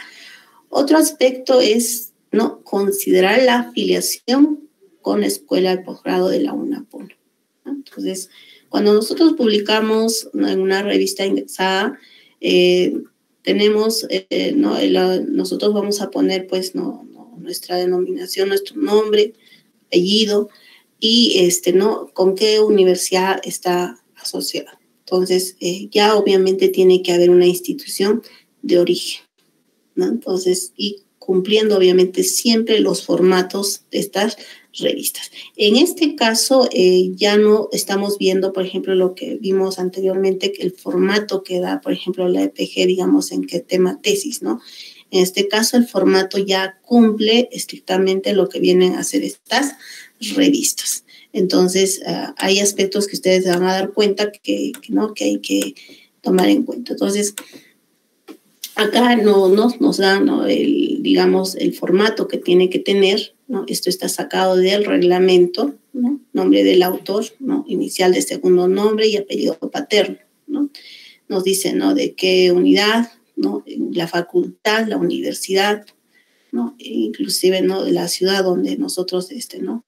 Otro aspecto es, ¿no?, considerar la afiliación con la escuela de posgrado de la UNAPUN, ¿no? Entonces, cuando nosotros publicamos, ¿no?, en una revista indexada, tenemos, ¿no?, nosotros vamos a poner, pues, nuestra denominación, nuestro nombre, apellido y, ¿no?, con qué universidad está asociada. Entonces, ya obviamente tiene que haber una institución de origen, ¿no? Entonces, y cumpliendo obviamente siempre los formatos de estas revistas. En este caso, ya no estamos viendo, por ejemplo, lo que vimos anteriormente, que el formato que da, por ejemplo, la EPG, digamos, en qué tema tesis, ¿no? En este caso, el formato ya cumple estrictamente lo que vienen a ser estas revistas. Entonces, hay aspectos que ustedes se van a dar cuenta que hay que tomar en cuenta. Entonces, acá nos dan, ¿no?, digamos, el formato que tiene que tener, ¿no? Esto está sacado del reglamento, ¿no? Nombre del autor, ¿no?, inicial de segundo nombre y apellido paterno, ¿no? Nos dice, ¿no?, de qué unidad, ¿no?, la facultad, la universidad, ¿no?, e inclusive, ¿no?, de la ciudad donde nosotros ¿no?,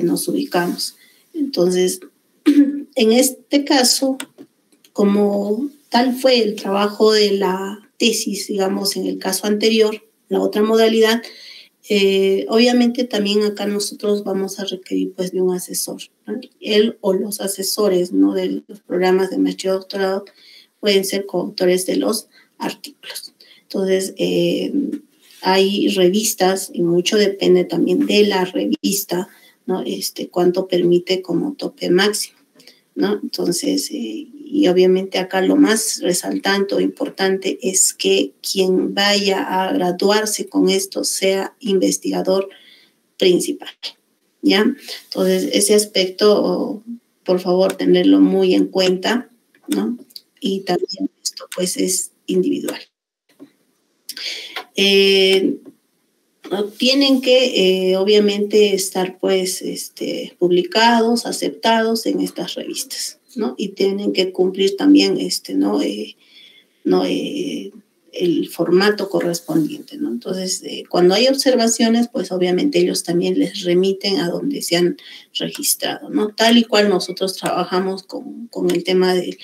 nos ubicamos. Entonces, en este caso, como tal fue el trabajo de la tesis, digamos, en el caso anterior, la otra modalidad, obviamente también acá nosotros vamos a requerir, pues, de un asesor, ¿no? Él o los asesores, ¿no?, de los programas de maestría y doctorado pueden ser coautores de los artículos. Entonces, hay revistas, y mucho depende también de la revista, ¿no?, cuánto permite como tope máximo, ¿no? Entonces, y obviamente acá lo más resaltante o importante es que quien vaya a graduarse con esto sea investigador principal, ¿ya? Entonces, ese aspecto, por favor, tenerlo muy en cuenta, ¿no? Y también esto, pues, es individual. Tienen que, obviamente, estar, pues, publicados, aceptados en estas revistas, ¿no? Y tienen que cumplir también, el formato correspondiente, ¿no? Entonces, cuando hay observaciones, pues, obviamente, ellos también les remiten a donde se han registrado, ¿no? Tal y cual nosotros trabajamos con el tema de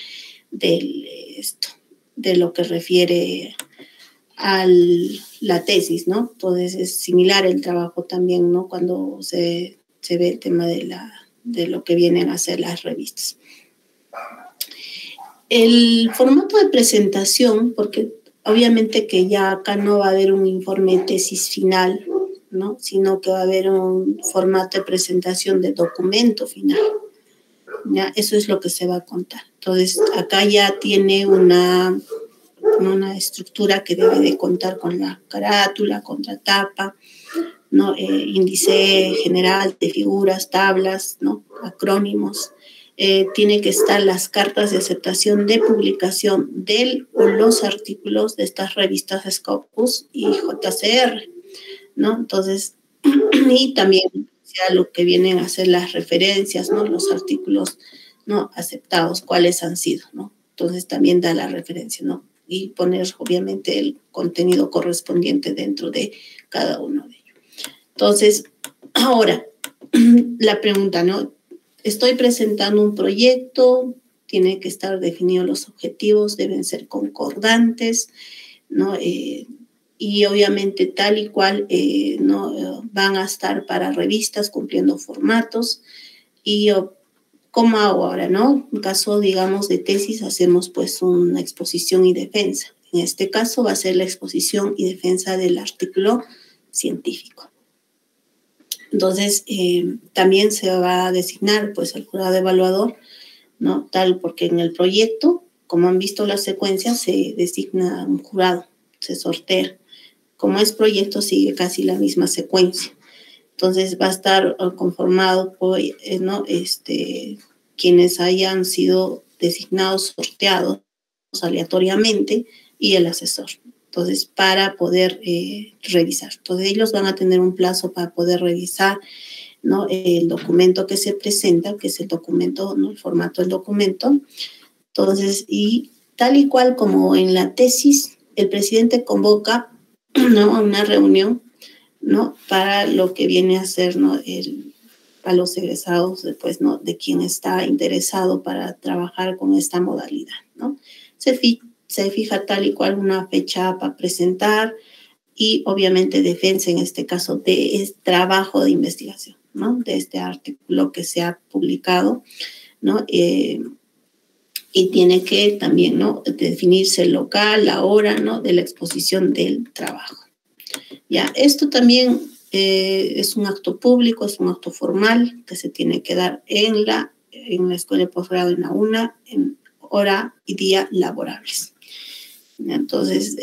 lo que refiere a la tesis, ¿no? Entonces es similar el trabajo también, ¿no?, cuando se ve el tema de lo que vienen a ser las revistas. El formato de presentación, porque obviamente que ya acá no va a haber un informe de tesis final, ¿no?, sino que va a haber un formato de presentación de documento final, ¿ya? Eso es lo que se va a contar. Entonces, acá ya tiene una una estructura que debe de contar con la carátula, contratapa, ¿no? Índice general de figuras, tablas, ¿no? Acrónimos. Tiene que estar las cartas de aceptación de publicación del o los artículos de estas revistas Scopus y JCR, ¿no? Entonces, y también ya lo que vienen a ser las referencias, ¿no? Los artículos no aceptados, cuáles han sido, ¿no? Entonces también da la referencia, ¿no? Y poner obviamente el contenido correspondiente dentro de cada uno de ellos. Entonces, ahora, la pregunta, ¿no? Estoy presentando un proyecto, tiene que estar definidos los objetivos, deben ser concordantes, ¿no? Y obviamente tal y cual no van a estar para revistas cumpliendo formatos. Y ¿cómo hago ahora, no? En caso, digamos, de tesis, hacemos pues una exposición y defensa. En este caso va a ser la exposición y defensa del artículo científico. Entonces, también se va a designar pues el jurado evaluador, ¿no? Tal porque en el proyecto, como han visto la secuencia, se designa un jurado, se sortea. Como es proyecto, sigue casi la misma secuencia. Entonces, va a estar conformado por, ¿no? Quienes hayan sido designados, sorteados aleatoriamente y el asesor. Entonces, para poder revisar. Entonces, ellos van a tener un plazo para poder revisar, ¿no? El documento que se presenta, que es el documento, ¿no? El formato del documento. Entonces, y tal y cual como en la tesis, el presidente convoca, ¿no? a una reunión, ¿no? para lo que viene a ser, ¿no? a los egresados después, ¿no? de quien está interesado para trabajar con esta modalidad, ¿no? Se fija tal y cual una fecha para presentar y obviamente defensa en este caso de trabajo de investigación, ¿no? de este artículo que se ha publicado, ¿no? Y tiene que también, ¿no? definirse el local, la hora, ¿no? de la exposición del trabajo. Ya, esto también es un acto público, es un acto formal que se tiene que dar en la escuela de posgrado en la UNA en hora y día laborables. Entonces,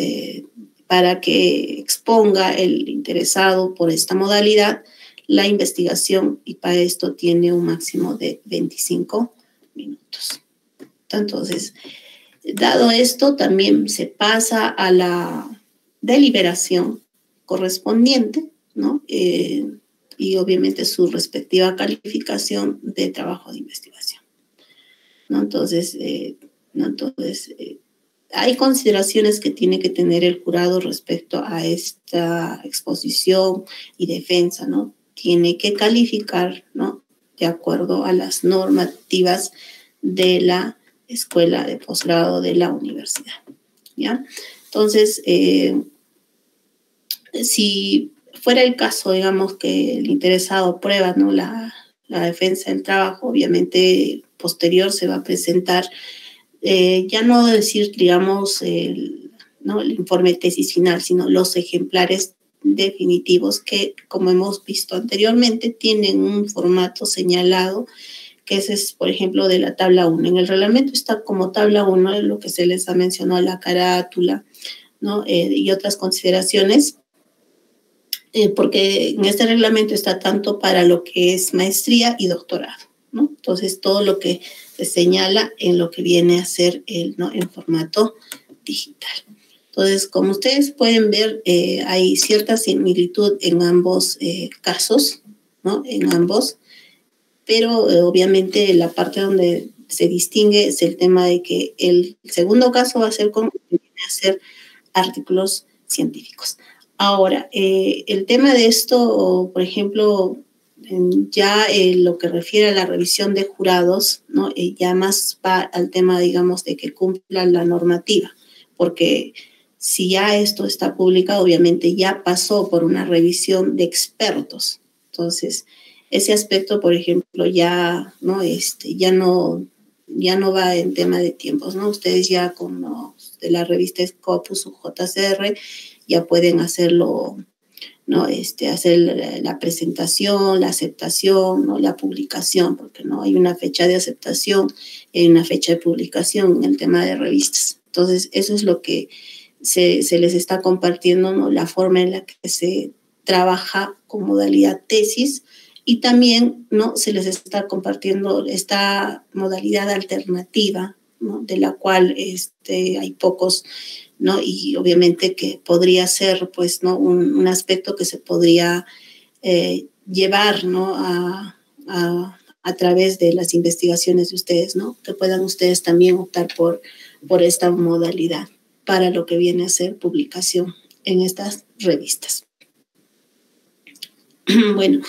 para que exponga el interesado por esta modalidad la investigación, y para esto tiene un máximo de 25 minutos. Entonces, dado esto, también se pasa a la deliberación correspondiente, ¿no? Y obviamente su respectiva calificación de trabajo de investigación, ¿no? Entonces, hay consideraciones que tiene que tener el jurado respecto a esta exposición y defensa, ¿no? Tiene que calificar, ¿no? de acuerdo a las normativas de la escuela de posgrado de la universidad, ¿ya? Entonces, si fuera el caso, digamos, que el interesado aprueba, ¿no? la defensa del trabajo, obviamente posterior se va a presentar, ya no decir, digamos, ¿no? el informe de tesis final, sino los ejemplares definitivos que, como hemos visto anteriormente, tienen un formato señalado, que ese es, por ejemplo, de la tabla 1. En el reglamento está como tabla 1 lo que se les ha mencionado, la carátula, ¿no? Y otras consideraciones, porque en este reglamento está tanto para lo que es maestría y doctorado, ¿no? Entonces, todo lo que se señala en lo que viene a ser ¿no? en formato digital. Entonces, como ustedes pueden ver, hay cierta similitud en ambos casos, ¿no? En ambos, pero obviamente la parte donde se distingue es el tema de que el segundo caso va a ser como viene a ser artículos científicos. Ahora, el tema de esto, por ejemplo, ya lo que refiere a la revisión de jurados, ¿no? Ya más va al tema, digamos, de que cumplan la normativa, porque si ya esto está publicado, obviamente ya pasó por una revisión de expertos. Entonces, ese aspecto, por ejemplo, ya no, ya no va en tema de tiempos, ¿no? Ustedes ya con los de la revista Scopus o JCR ya pueden hacerlo, ¿no? Hacer la presentación, la aceptación, ¿no? La publicación, porque no hay una fecha de aceptación y hay una fecha de publicación en el tema de revistas. Entonces, eso es lo que se les está compartiendo, ¿no? La forma en la que se trabaja con modalidad tesis, y también, ¿no?, se les está compartiendo esta modalidad alternativa, ¿no?, de la cual hay pocos, ¿no? Y obviamente que podría ser, pues, ¿no?, un aspecto que se podría llevar, ¿no?, a través de las investigaciones de ustedes, ¿no?, que puedan ustedes también optar por esta modalidad para lo que viene a ser publicación en estas revistas. Bueno,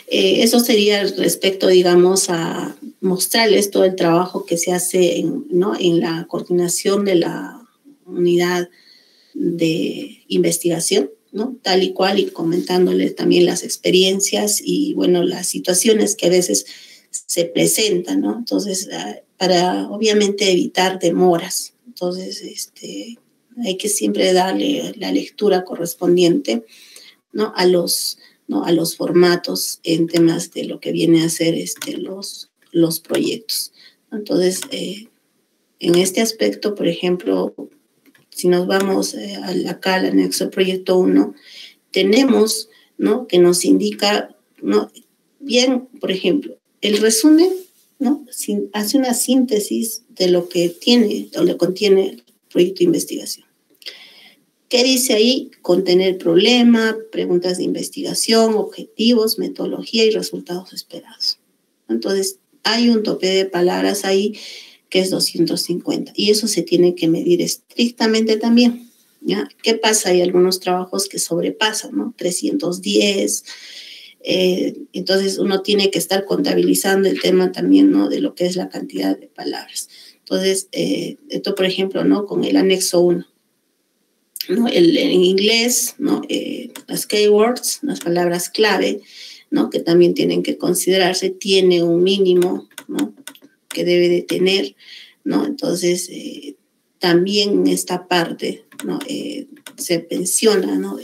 eso sería respecto, digamos, a mostrarles todo el trabajo que se hace ¿no?, en la coordinación de la unidad de investigación, ¿no?, tal y cual, y comentándoles también las experiencias y, bueno, las situaciones que a veces se presentan, ¿no? Entonces, para obviamente evitar demoras. Entonces, hay que siempre darle la lectura correspondiente, ¿no?, a los formatos en temas de lo que viene a ser los proyectos. Entonces, en este aspecto, por ejemplo, si nos vamos acá al anexo proyecto 1, tenemos, ¿no?, que nos indica, ¿no?, bien, por ejemplo, el resumen, ¿no?, hace una síntesis de lo que tiene o le contiene el proyecto de investigación. ¿Qué dice ahí? Contener problema, preguntas de investigación, objetivos, metodología y resultados esperados. Entonces, hay un tope de palabras ahí que es 250, y eso se tiene que medir estrictamente también, ¿ya? ¿Qué pasa? Hay algunos trabajos que sobrepasan, ¿no?, 310, entonces uno tiene que estar contabilizando el tema también, ¿no?, de lo que es la cantidad de palabras. Entonces, esto, por ejemplo, ¿no?, con el anexo 1, ¿no?, en inglés, ¿no?, las keywords, las palabras clave, ¿no?, que también tienen que considerarse, tiene un mínimo, ¿no?, que debe de tener, ¿no? Entonces, también en esta parte, ¿no?, se menciona, ¿no?,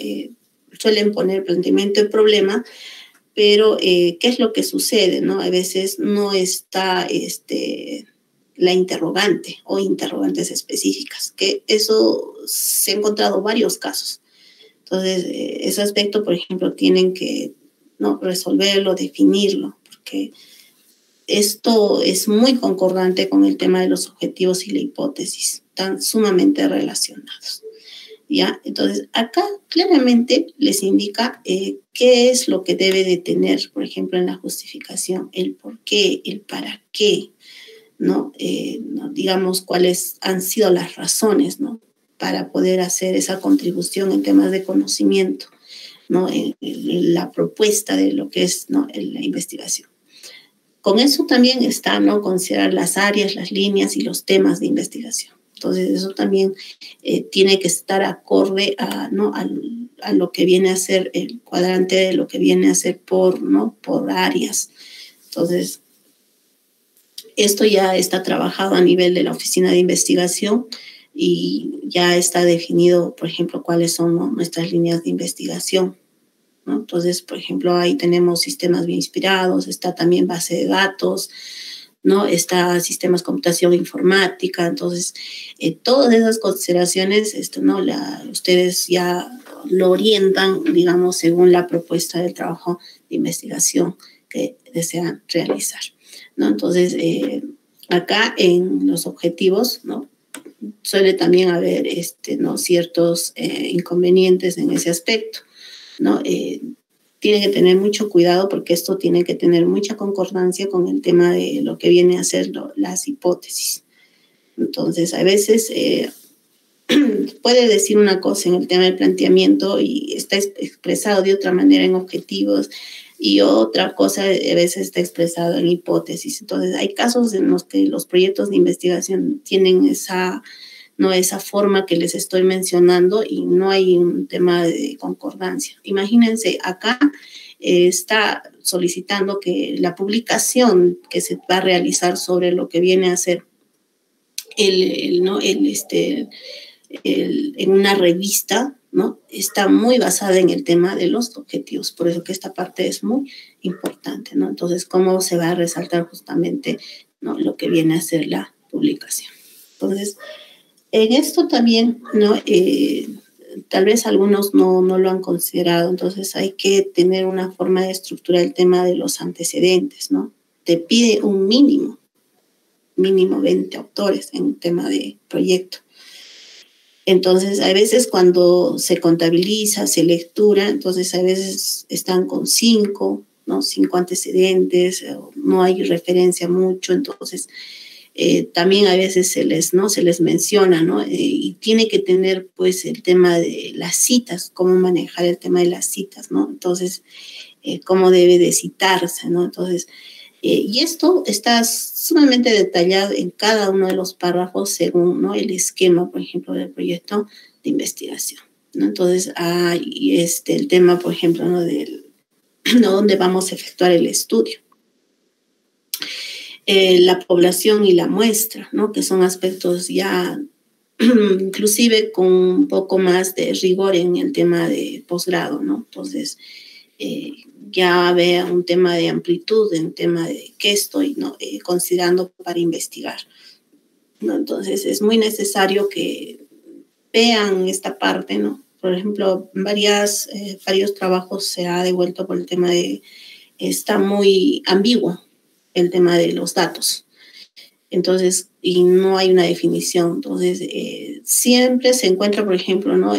suelen poner planteamiento de problema, pero ¿qué es lo que sucede, no? A veces no está la interrogante o interrogantes específicas, que eso se ha encontrado varios casos. Entonces, ese aspecto, por ejemplo, tienen que, ¿no?, resolverlo, definirlo, porque esto es muy concordante con el tema de los objetivos y la hipótesis, están sumamente relacionados, ¿ya? Entonces, acá claramente les indica qué es lo que debe de tener, por ejemplo, en la justificación, el por qué, el para qué, ¿no? Digamos, cuáles han sido las razones, ¿no?, para poder hacer esa contribución en temas de conocimiento, ¿no?, en la propuesta de lo que es, ¿no?, la investigación. Con eso también está, ¿no?, considerar las áreas, las líneas y los temas de investigación. Entonces, eso también tiene que estar acorde ¿no?, a lo que viene a ser el cuadrante de lo que viene a ser ¿no?, por áreas. Entonces, esto ya está trabajado a nivel de la oficina de investigación y ya está definido, por ejemplo, cuáles son, ¿no?, nuestras líneas de investigación, ¿no? Entonces, por ejemplo, ahí tenemos sistemas bien inspirados, está también base de datos, ¿no?, está sistemas de computación informática. Entonces, todas esas consideraciones, ¿no?, ustedes ya lo orientan, digamos, según la propuesta de trabajo de investigación que desean realizar, ¿no? Entonces, acá en los objetivos, ¿no?, suele también haber ¿no?, ciertos inconvenientes en ese aspecto, ¿no? Tiene que tener mucho cuidado porque esto tiene que tener mucha concordancia con el tema de lo que viene a ser las hipótesis. Entonces, a veces puede decir una cosa en el tema del planteamiento y está expresado de otra manera en objetivos, y otra cosa a veces está expresado en hipótesis. Entonces, hay casos en los que los proyectos de investigación tienen esa forma que les estoy mencionando y no hay un tema de concordancia. Imagínense, acá está solicitando que la publicación que se va a realizar sobre lo que viene a ser en una revista, ¿no?, está muy basada en el tema de los objetivos, por eso que esta parte es muy importante, ¿no? Entonces, ¿cómo se va a resaltar justamente, ¿no?, lo que viene a ser la publicación? Entonces, En esto también, ¿no? Tal vez algunos no lo han considerado, entonces hay que tener una forma de estructurar el tema de los antecedentes, ¿no? Te pide un mínimo 20 autores en un tema de proyecto. Entonces, a veces cuando se contabiliza, se lectura, entonces a veces están con 5, ¿no? 5 antecedentes, no hay referencia mucho, entonces también a veces se les menciona, ¿no? Y tiene que tener, pues, el tema de las citas, cómo manejar el tema de las citas, ¿no? Entonces, cómo debe de citarse, ¿no? Entonces, y esto está sumamente detallado en cada uno de los párrafos según, ¿no? El esquema, por ejemplo, del proyecto de investigación, ¿no? Entonces, hay el tema, por ejemplo, ¿no? ¿no? Dónde vamos a efectuar el estudio. La población y la muestra, ¿no? Que son aspectos ya inclusive con un poco más de rigor en el tema de posgrado, ¿no? Entonces, ya vea un tema de amplitud, un tema de qué estoy, ¿no? Considerando para investigar, ¿no? Entonces, es muy necesario que vean esta parte, ¿no? Por ejemplo, varios trabajos se ha devuelto por el tema de, está muy ambiguo el tema de los datos. Entonces, y no hay una definición. Entonces, siempre se encuentra, por ejemplo, ¿no?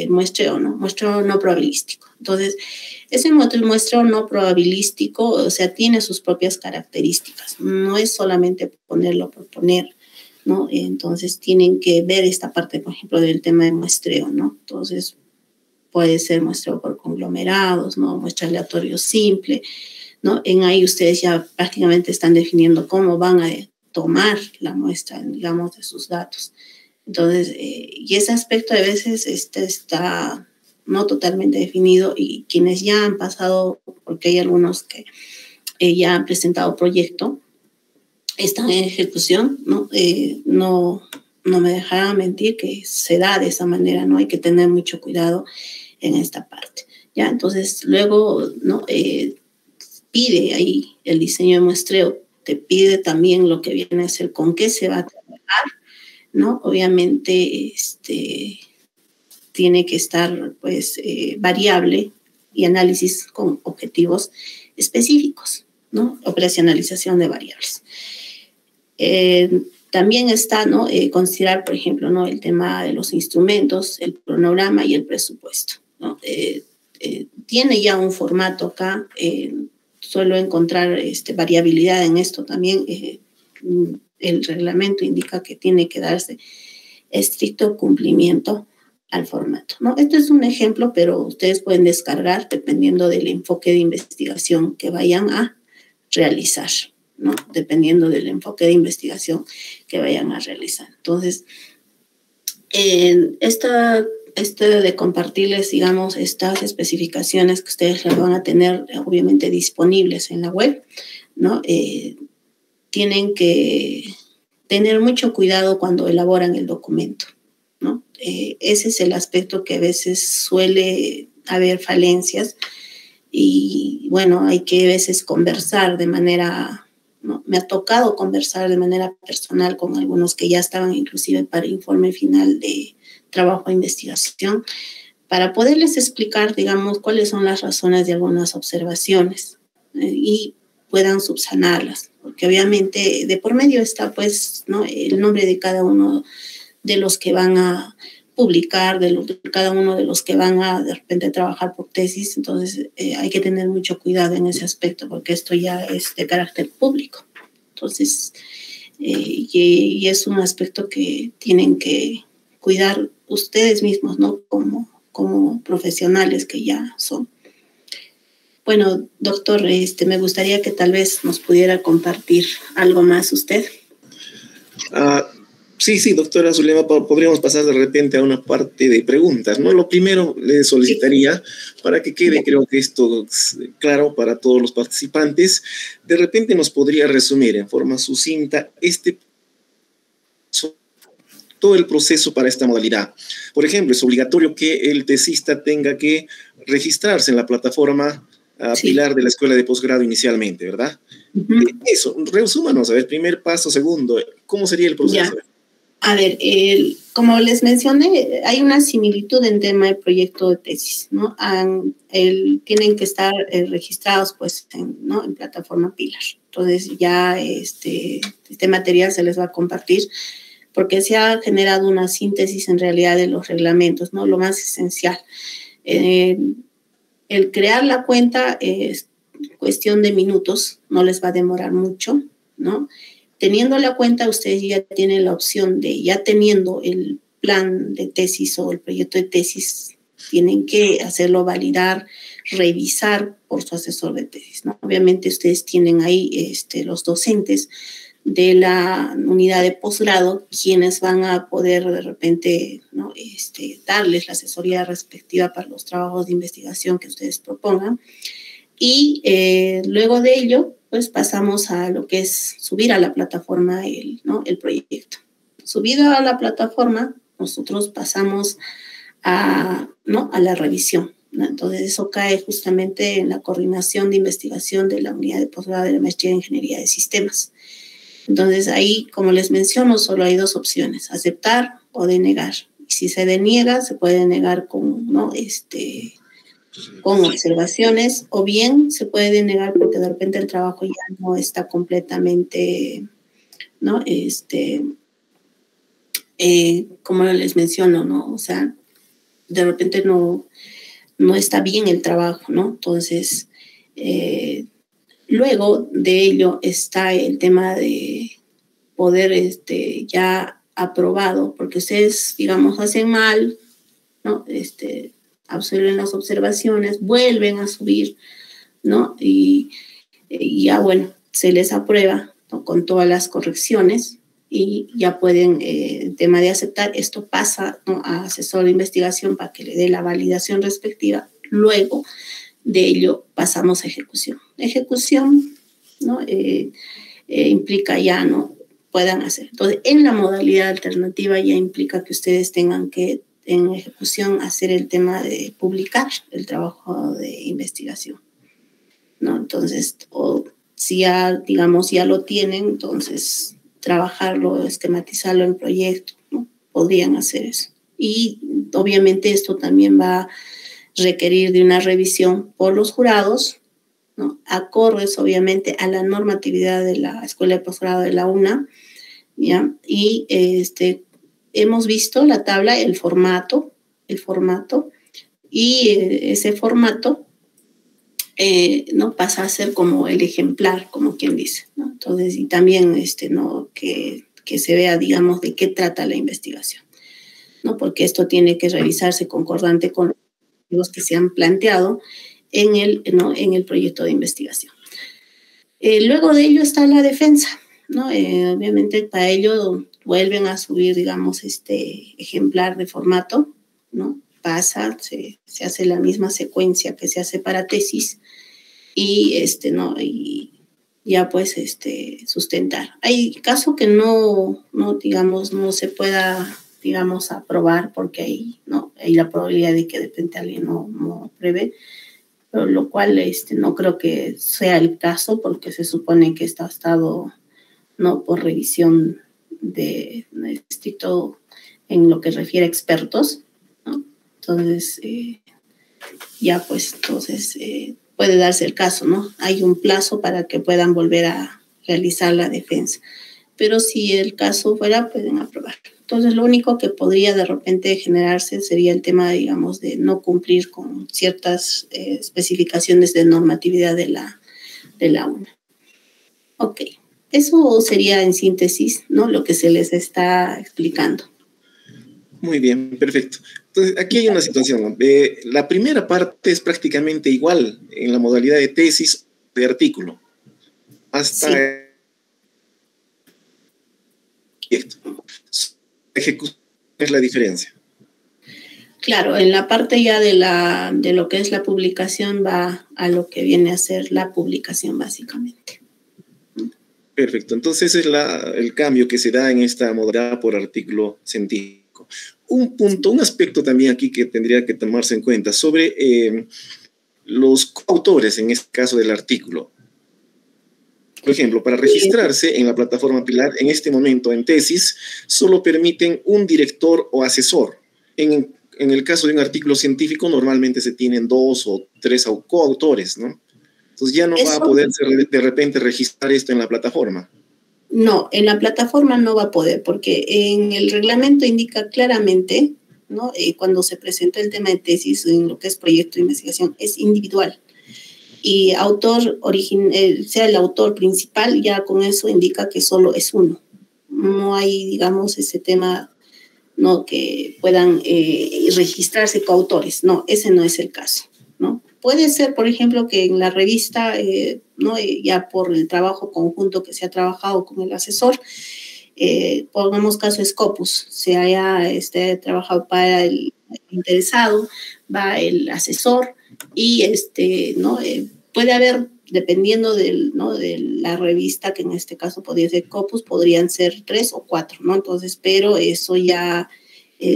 Muestreo no probabilístico. Entonces, ese muestreo no probabilístico, o sea, tiene sus propias características. No es solamente ponerlo por poner, ¿no? Entonces, tienen que ver esta parte, por ejemplo, del tema de muestreo, ¿no? Entonces, puede ser muestreo por conglomerados, ¿no? Muestra aleatorio simple, ¿no? En ahí ustedes ya prácticamente están definiendo cómo van a tomar la muestra, digamos, de sus datos. Entonces, y ese aspecto a veces está no totalmente definido y quienes ya han pasado, porque hay algunos que ya han presentado proyecto, están en ejecución, ¿no? No me dejarán mentir que se da de esa manera, ¿no? Hay que tener mucho cuidado en esta parte, ¿ya? Entonces, luego, ¿no? Pide ahí el diseño de muestreo, te pide también lo que viene a ser con qué se va a trabajar, ¿no? Obviamente, tiene que estar, pues, variable y análisis con objetivos específicos, ¿no? Operacionalización de variables. También está, ¿no? Considerar, por ejemplo, ¿no? El tema de los instrumentos, el cronograma y el presupuesto, ¿no? Tiene ya un formato acá, suelo encontrar variabilidad en esto también. El reglamento indica que tiene que darse estricto cumplimiento al formato, ¿no? Este es un ejemplo, pero ustedes pueden descargar dependiendo del enfoque de investigación que vayan a realizar, ¿no? Dependiendo del enfoque de investigación que vayan a realizar. Entonces, de compartirles, digamos, estas especificaciones que ustedes las van a tener obviamente disponibles en la web, ¿no? Tienen que tener mucho cuidado cuando elaboran el documento, ¿no? Ese es el aspecto que a veces suele haber falencias y, bueno, hay que a veces conversar de manera, ¿no? Me ha tocado conversar de manera personal con algunos que ya estaban inclusive para informe final de trabajo de investigación, para poderles explicar, digamos, cuáles son las razones de algunas observaciones y puedan subsanarlas, porque obviamente de por medio está, pues, ¿no? El nombre de cada uno de los que van a publicar, de cada uno de los que van a de repente trabajar por tesis, entonces hay que tener mucho cuidado en ese aspecto, porque esto ya es de carácter público. Entonces, y es un aspecto que tienen que cuidar ustedes mismos, ¿no? Como profesionales que ya son. Bueno, doctor, me gustaría que tal vez nos pudiera compartir algo más usted. Sí, doctora Zulema, podríamos pasar de repente a una parte de preguntas, ¿no? Lo primero le solicitaría, para que quede, creo que esto es claro para todos los participantes, de repente nos podría resumir en forma sucinta todo el proceso para esta modalidad. Por ejemplo, es obligatorio que el tesista tenga que registrarse en la plataforma Pilar de la Escuela de Posgrado inicialmente, ¿verdad? Eso, resúmanos, a ver, primer paso, segundo, ¿cómo sería el proceso? A ver, como les mencioné, hay una similitud en tema de proyecto de tesis, ¿no? Tienen que estar registrados, pues, ¿no? En plataforma Pilar. Entonces, ya este material se les va a compartir porque se ha generado una síntesis en realidad de los reglamentos, ¿no? Lo más esencial. El crear la cuenta es cuestión de minutos, no les va a demorar mucho, ¿no? Teniendo la cuenta, ustedes ya tienen la opción de, ya teniendo el plan de tesis o el proyecto de tesis, tienen que hacerlo validar, revisar por su asesor de tesis, ¿no? Obviamente ustedes tienen ahí los docentes de la unidad de posgrado, quienes van a poder de repente, ¿no? Darles la asesoría respectiva para los trabajos de investigación que ustedes propongan. Y luego de ello, pues pasamos a lo que es subir a la plataforma el proyecto. Subido a la plataforma, nosotros pasamos a la revisión, ¿no? Entonces, eso cae justamente en la coordinación de investigación de la unidad de posgrado de la maestría en Ingeniería de Sistemas. Entonces, ahí, como les menciono, solo hay dos opciones, aceptar o denegar. Y si se deniega, se puede denegar con, con observaciones, o bien se puede denegar porque de repente el trabajo ya no está completamente, ¿no? Como les menciono, ¿no? O sea, de repente no está bien el trabajo, ¿no? Entonces, luego de ello está el tema de poder ya aprobado, porque ustedes, digamos, hacen mal, ¿no? Absorben las observaciones, vuelven a subir, ¿no? Y ya, bueno, se les aprueba, ¿no? Con todas las correcciones y ya pueden, el tema de aceptar, esto pasa, ¿no? A asesor de investigación para que le dé la validación respectiva. Luego de ello pasamos a ejecución. Ejecución, ¿no? Implica ya, ¿no? Puedan hacer. Entonces, en la modalidad alternativa ya implica que ustedes tengan que en ejecución hacer el tema de publicar el trabajo de investigación, ¿no? Entonces, o si ya, digamos, ya lo tienen, entonces trabajarlo, esquematizarlo en proyecto, ¿no? Podrían hacer eso. Y obviamente esto también va a requerir de una revisión por los jurados, ¿no? Acordes, obviamente, a la normatividad de la Escuela de Posgrado de la UNA, ¿ya? Y hemos visto la tabla, el formato, y ese formato no pasa a ser como el ejemplar, como quien dice, ¿no? Entonces, y también ¿no? que se vea, digamos, de qué trata la investigación, ¿no? Porque esto tiene que revisarse concordante con los que se han planteado en el proyecto de investigación. Luego de ello está la defensa, ¿no? Obviamente para ello vuelven a subir, digamos, ejemplar de formato, ¿no? Pasa, se hace la misma secuencia que se hace para tesis y, ¿no? Y ya pues, sustentar. Hay casos que no, digamos, no se pueda, digamos, aprobar porque hay la probabilidad de que de repente alguien no apruebe, lo cual no creo que sea el caso porque se supone que está estado, ¿no? Por revisión de estricto en lo que refiere a expertos, ¿no? Entonces, ya pues, entonces puede darse el caso, ¿no? Hay un plazo para que puedan volver a realizar la defensa. Pero si el caso fuera, pueden aprobar. Entonces, lo único que podría de repente generarse sería el tema, digamos, de no cumplir con ciertas especificaciones de normatividad de la UNA. Ok, eso sería en síntesis, ¿no? Lo que se les está explicando. Muy bien, perfecto. Entonces, aquí hay una situación. La primera parte es prácticamente igual en la modalidad de tesis de artículo. Hasta ejecución es la diferencia. Claro, en la parte ya de lo que es la publicación va a lo que viene a ser la publicación básicamente. Perfecto, entonces ese es el cambio que se da en esta modalidad por artículo científico. Un aspecto también aquí que tendría que tomarse en cuenta sobre los coautores, en este caso del artículo. Por ejemplo, para registrarse en la plataforma Pilar, en este momento en tesis, solo permiten un director o asesor. En el caso de un artículo científico, normalmente se tienen 2 o 3 coautores, ¿no? Entonces ya no va a poderse de repente registrar esto en la plataforma. No, en la plataforma no va a poder, porque en el reglamento indica claramente, ¿no? Cuando se presenta el tema de tesis en lo que es proyecto de investigación, es individual. Y sea el autor principal, ya con eso indica que solo es uno. No hay, digamos, ese tema, ¿no? Que puedan registrarse coautores. No, ese no es el caso, ¿no? Puede ser, por ejemplo, que en la revista, ¿no? Ya por el trabajo conjunto que se ha trabajado con el asesor, pongamos caso Scopus, se haya trabajado para el interesado, va el asesor y ¿no? Puede haber, dependiendo ¿no? de la revista, que en este caso podría ser Scopus, podrían ser 3 o 4, ¿no? Entonces, pero eso ya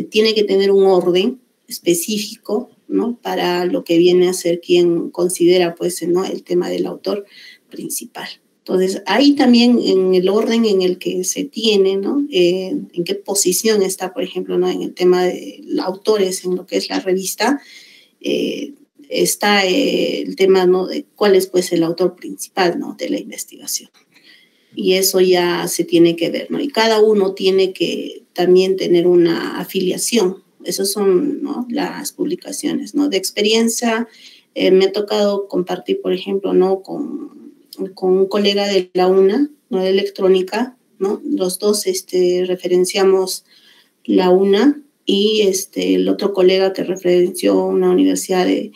tiene que tener un orden específico, ¿no? Para lo que viene a ser quien considera, pues, ¿no? El tema del autor principal. Entonces, ahí también en el orden en el que se tiene, ¿no? En qué posición está, por ejemplo, ¿no? En el tema de los autores, en lo que es la revista, está el tema, ¿no? De cuál es, pues, el autor principal, ¿no? De la investigación. Y eso ya se tiene que ver, ¿no? Y cada uno tiene que también tener una afiliación. Esas son, ¿no? Las publicaciones, ¿no? De experiencia, me ha tocado compartir, por ejemplo, ¿no? Con un colega de la UNA, ¿no? De electrónica, ¿no? Los dos referenciamos la UNA y el otro colega que referenció una universidad de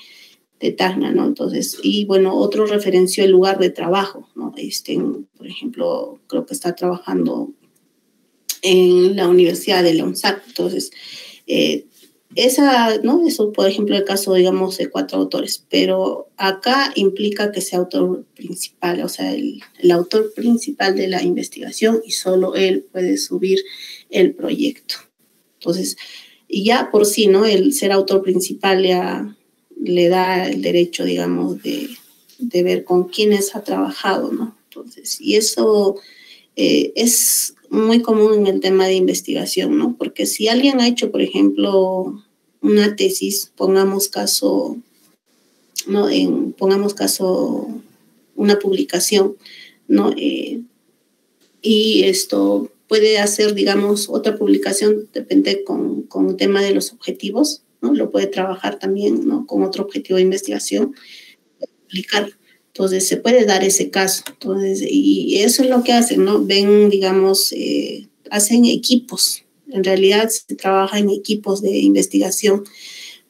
Tacna, ¿no? Entonces, y bueno, otro referenció el lugar de trabajo, ¿no? Por ejemplo, creo que está trabajando en la Universidad de la UNSAC. Entonces, ¿no? Eso, por ejemplo, el caso, digamos, de 4 autores, pero acá implica que sea autor principal, o sea, el autor principal de la investigación y solo él puede subir el proyecto. Entonces, y ya por sí, ¿no? El ser autor principal ya le da el derecho, digamos, de ver con quiénes ha trabajado, ¿no? Entonces, y eso es muy común en el tema de investigación, ¿no? Porque si alguien ha hecho, por ejemplo, una tesis, pongamos caso, ¿no? Pongamos caso una publicación, ¿no? Y esto puede hacer, digamos, otra publicación, depende con el tema de los objetivos, ¿no? Lo puede trabajar también, ¿no? Con otro objetivo de investigación, publicar. Entonces, se puede dar ese caso. Entonces, y eso es lo que hacen, ¿no? Ven, digamos, hacen equipos. En realidad, se trabaja en equipos de investigación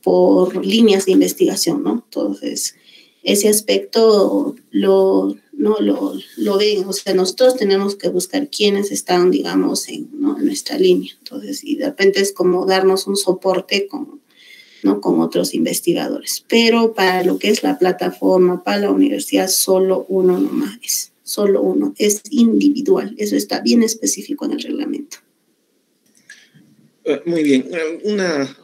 por líneas de investigación, ¿no? Entonces, ese aspecto no lo ven. O sea, nosotros tenemos que buscar quiénes están, digamos, ¿no? en nuestra línea. Entonces, y de repente es como darnos un soporte ¿no? con otros investigadores. Pero para lo que es la plataforma, para la universidad, solo uno nomás es. Solo uno. Es individual. Eso está bien específico en el reglamento. Muy bien. Una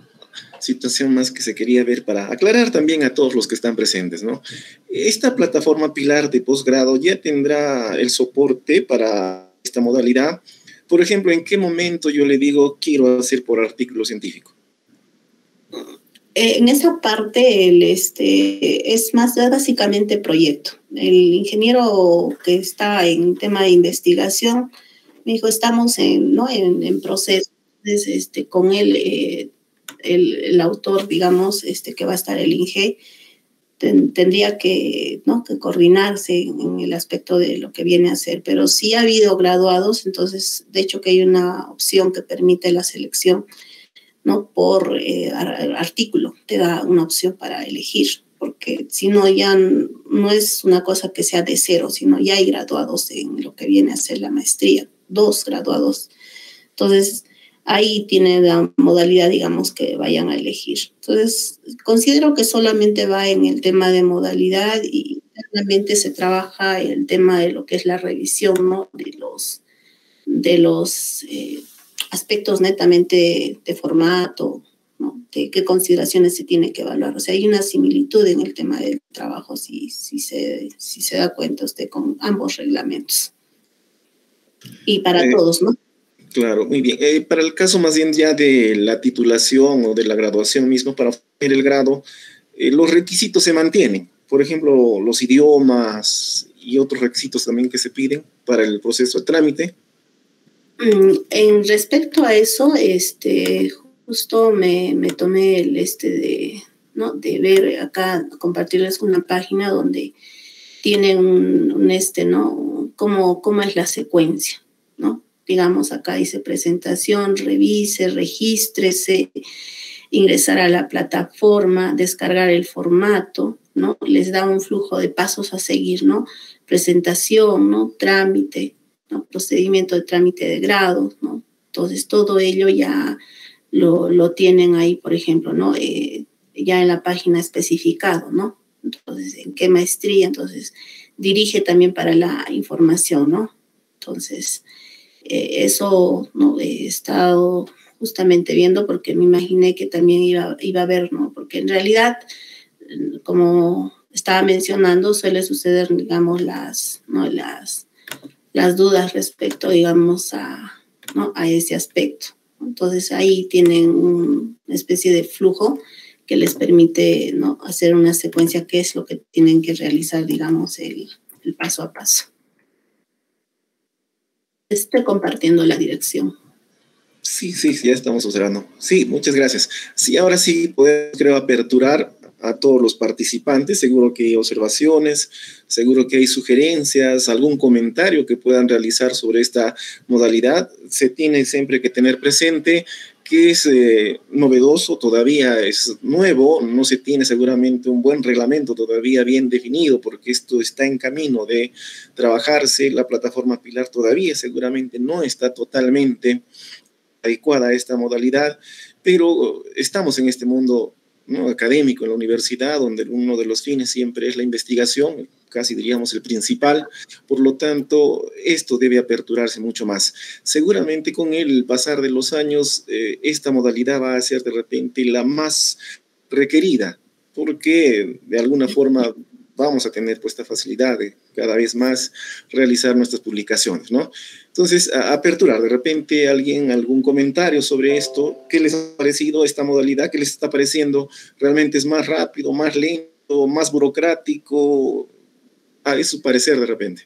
situación más que se quería ver para aclarar también a todos los que están presentes, ¿no? Esta plataforma Pilar de posgrado ya tendrá el soporte para esta modalidad. Por ejemplo, ¿en qué momento yo le digo quiero hacer por artículo científico? En esa parte es más básicamente proyecto. El ingeniero que está en tema de investigación me dijo, estamos ¿no? en proceso. Entonces, con él, el autor, digamos, que va a estar el INGE, tendría que, ¿no? que coordinarse en el aspecto de lo que viene a hacer. Pero sí ha habido graduados, entonces, de hecho que hay una opción que permite la selección, ¿no? Por artículo, te da una opción para elegir, porque si no ya no es una cosa que sea de cero, sino ya hay graduados en lo que viene a ser la maestría, 2 graduados. Entonces, ahí tiene la modalidad, digamos, que vayan a elegir. Entonces, considero que solamente va en el tema de modalidad y realmente se trabaja el tema de lo que es la revisión, ¿no? De los aspectos netamente de formato, ¿no? de qué consideraciones se tiene que evaluar. O sea, hay una similitud en el tema del trabajo, si se da cuenta usted con ambos reglamentos. Y para todos, ¿no? Claro, muy bien. Para el caso más bien ya de la titulación o de la graduación mismo, para obtener el grado, los requisitos se mantienen. Por ejemplo, los idiomas y otros requisitos también que se piden para el proceso de trámite. En respecto a eso, justo me tomé el de ver acá, compartirles una página donde tienen ¿no? Cómo es la secuencia, ¿no? Digamos, acá dice presentación, revise, regístrese, ingresar a la plataforma, descargar el formato, ¿no? Les da un flujo de pasos a seguir, ¿no? Presentación, ¿no? Trámite, ¿no? Procedimiento de trámite de grado, ¿no? Entonces, todo ello ya lo tienen ahí, por ejemplo, ¿no? Ya en la página especificado, ¿no? Entonces, ¿en qué maestría? Entonces, dirige también para la información, ¿no? Entonces, eso, ¿no? He estado justamente viendo porque me imaginé que también iba a haber, ¿no? Porque en realidad, como estaba mencionando, suele suceder, digamos, las dudas respecto, digamos, ¿no? a ese aspecto. Entonces, ahí tienen una especie de flujo que les permite, ¿no? hacer una secuencia, que es lo que tienen que realizar, digamos, el paso a paso. Estoy compartiendo la dirección. Sí, ya estamos observando. Sí, muchas gracias. Sí, ahora sí podemos, creo, aperturar a todos los participantes. Seguro que hay observaciones, seguro que hay sugerencias, algún comentario que puedan realizar sobre esta modalidad. Se tiene siempre que tener presente que es novedoso, todavía es nuevo, no se tiene seguramente un buen reglamento todavía bien definido, porque esto está en camino de trabajarse. La plataforma Pilar todavía seguramente no está totalmente adecuada a esta modalidad, pero estamos en este mundo, ¿no? académico, en la universidad, donde uno de los fines siempre es la investigación, casi diríamos el principal. Por lo tanto, esto debe aperturarse mucho más. Seguramente con el pasar de los años, esta modalidad va a ser de repente la más requerida, porque de alguna forma vamos a tener pues esta facilidad de cada vez más realizar nuestras publicaciones, ¿no? Entonces, aperturar, de repente algún comentario sobre esto, ¿qué les ha parecido esta modalidad? ¿Qué les está pareciendo? ¿Realmente es más rápido, más lento, más burocrático? A su parecer de repente.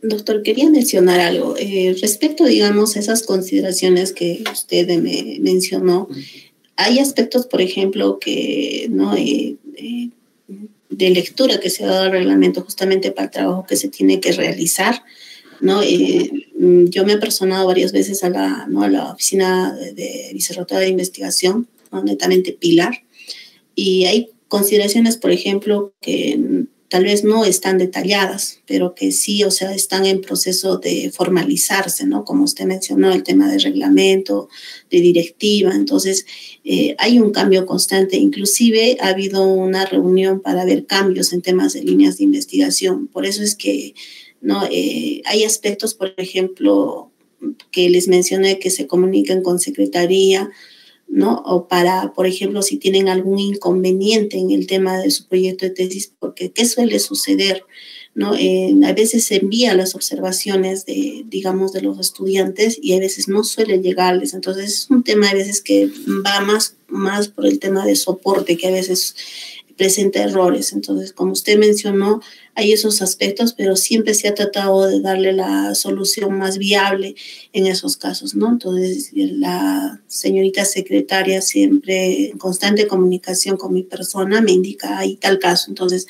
Doctor, quería mencionar algo. Respecto, digamos, a esas consideraciones que usted me mencionó, hay aspectos, por ejemplo, que no de lectura que se ha dado al reglamento justamente para el trabajo que se tiene que realizar, ¿no? Yo me he personado varias veces a la oficina de vicerrectora de investigación, ¿no? netamente Pilar, y hay consideraciones, por ejemplo, que tal vez no están detalladas, pero que sí, o sea, están en proceso de formalizarse, ¿no? Como usted mencionó, el tema de reglamento, de directiva. Entonces, hay un cambio constante. Inclusive ha habido una reunión para ver cambios en temas de líneas de investigación. Por eso es que, ¿no? Hay aspectos, por ejemplo, que les mencioné, que se comunican con secretaría, ¿no? O para, por ejemplo, si tienen algún inconveniente en el tema de su proyecto de tesis, porque ¿qué suele suceder? ¿No? A veces se envía las observaciones digamos, de los estudiantes y a veces no suele llegarles. Entonces es un tema a veces que va más por el tema de soporte, que a veces presenta errores. Entonces, como usted mencionó, hay esos aspectos, pero siempre se ha tratado de darle la solución más viable en esos casos, ¿no? Entonces, la señorita secretaria siempre en constante comunicación con mi persona me indica, hay tal caso. Entonces,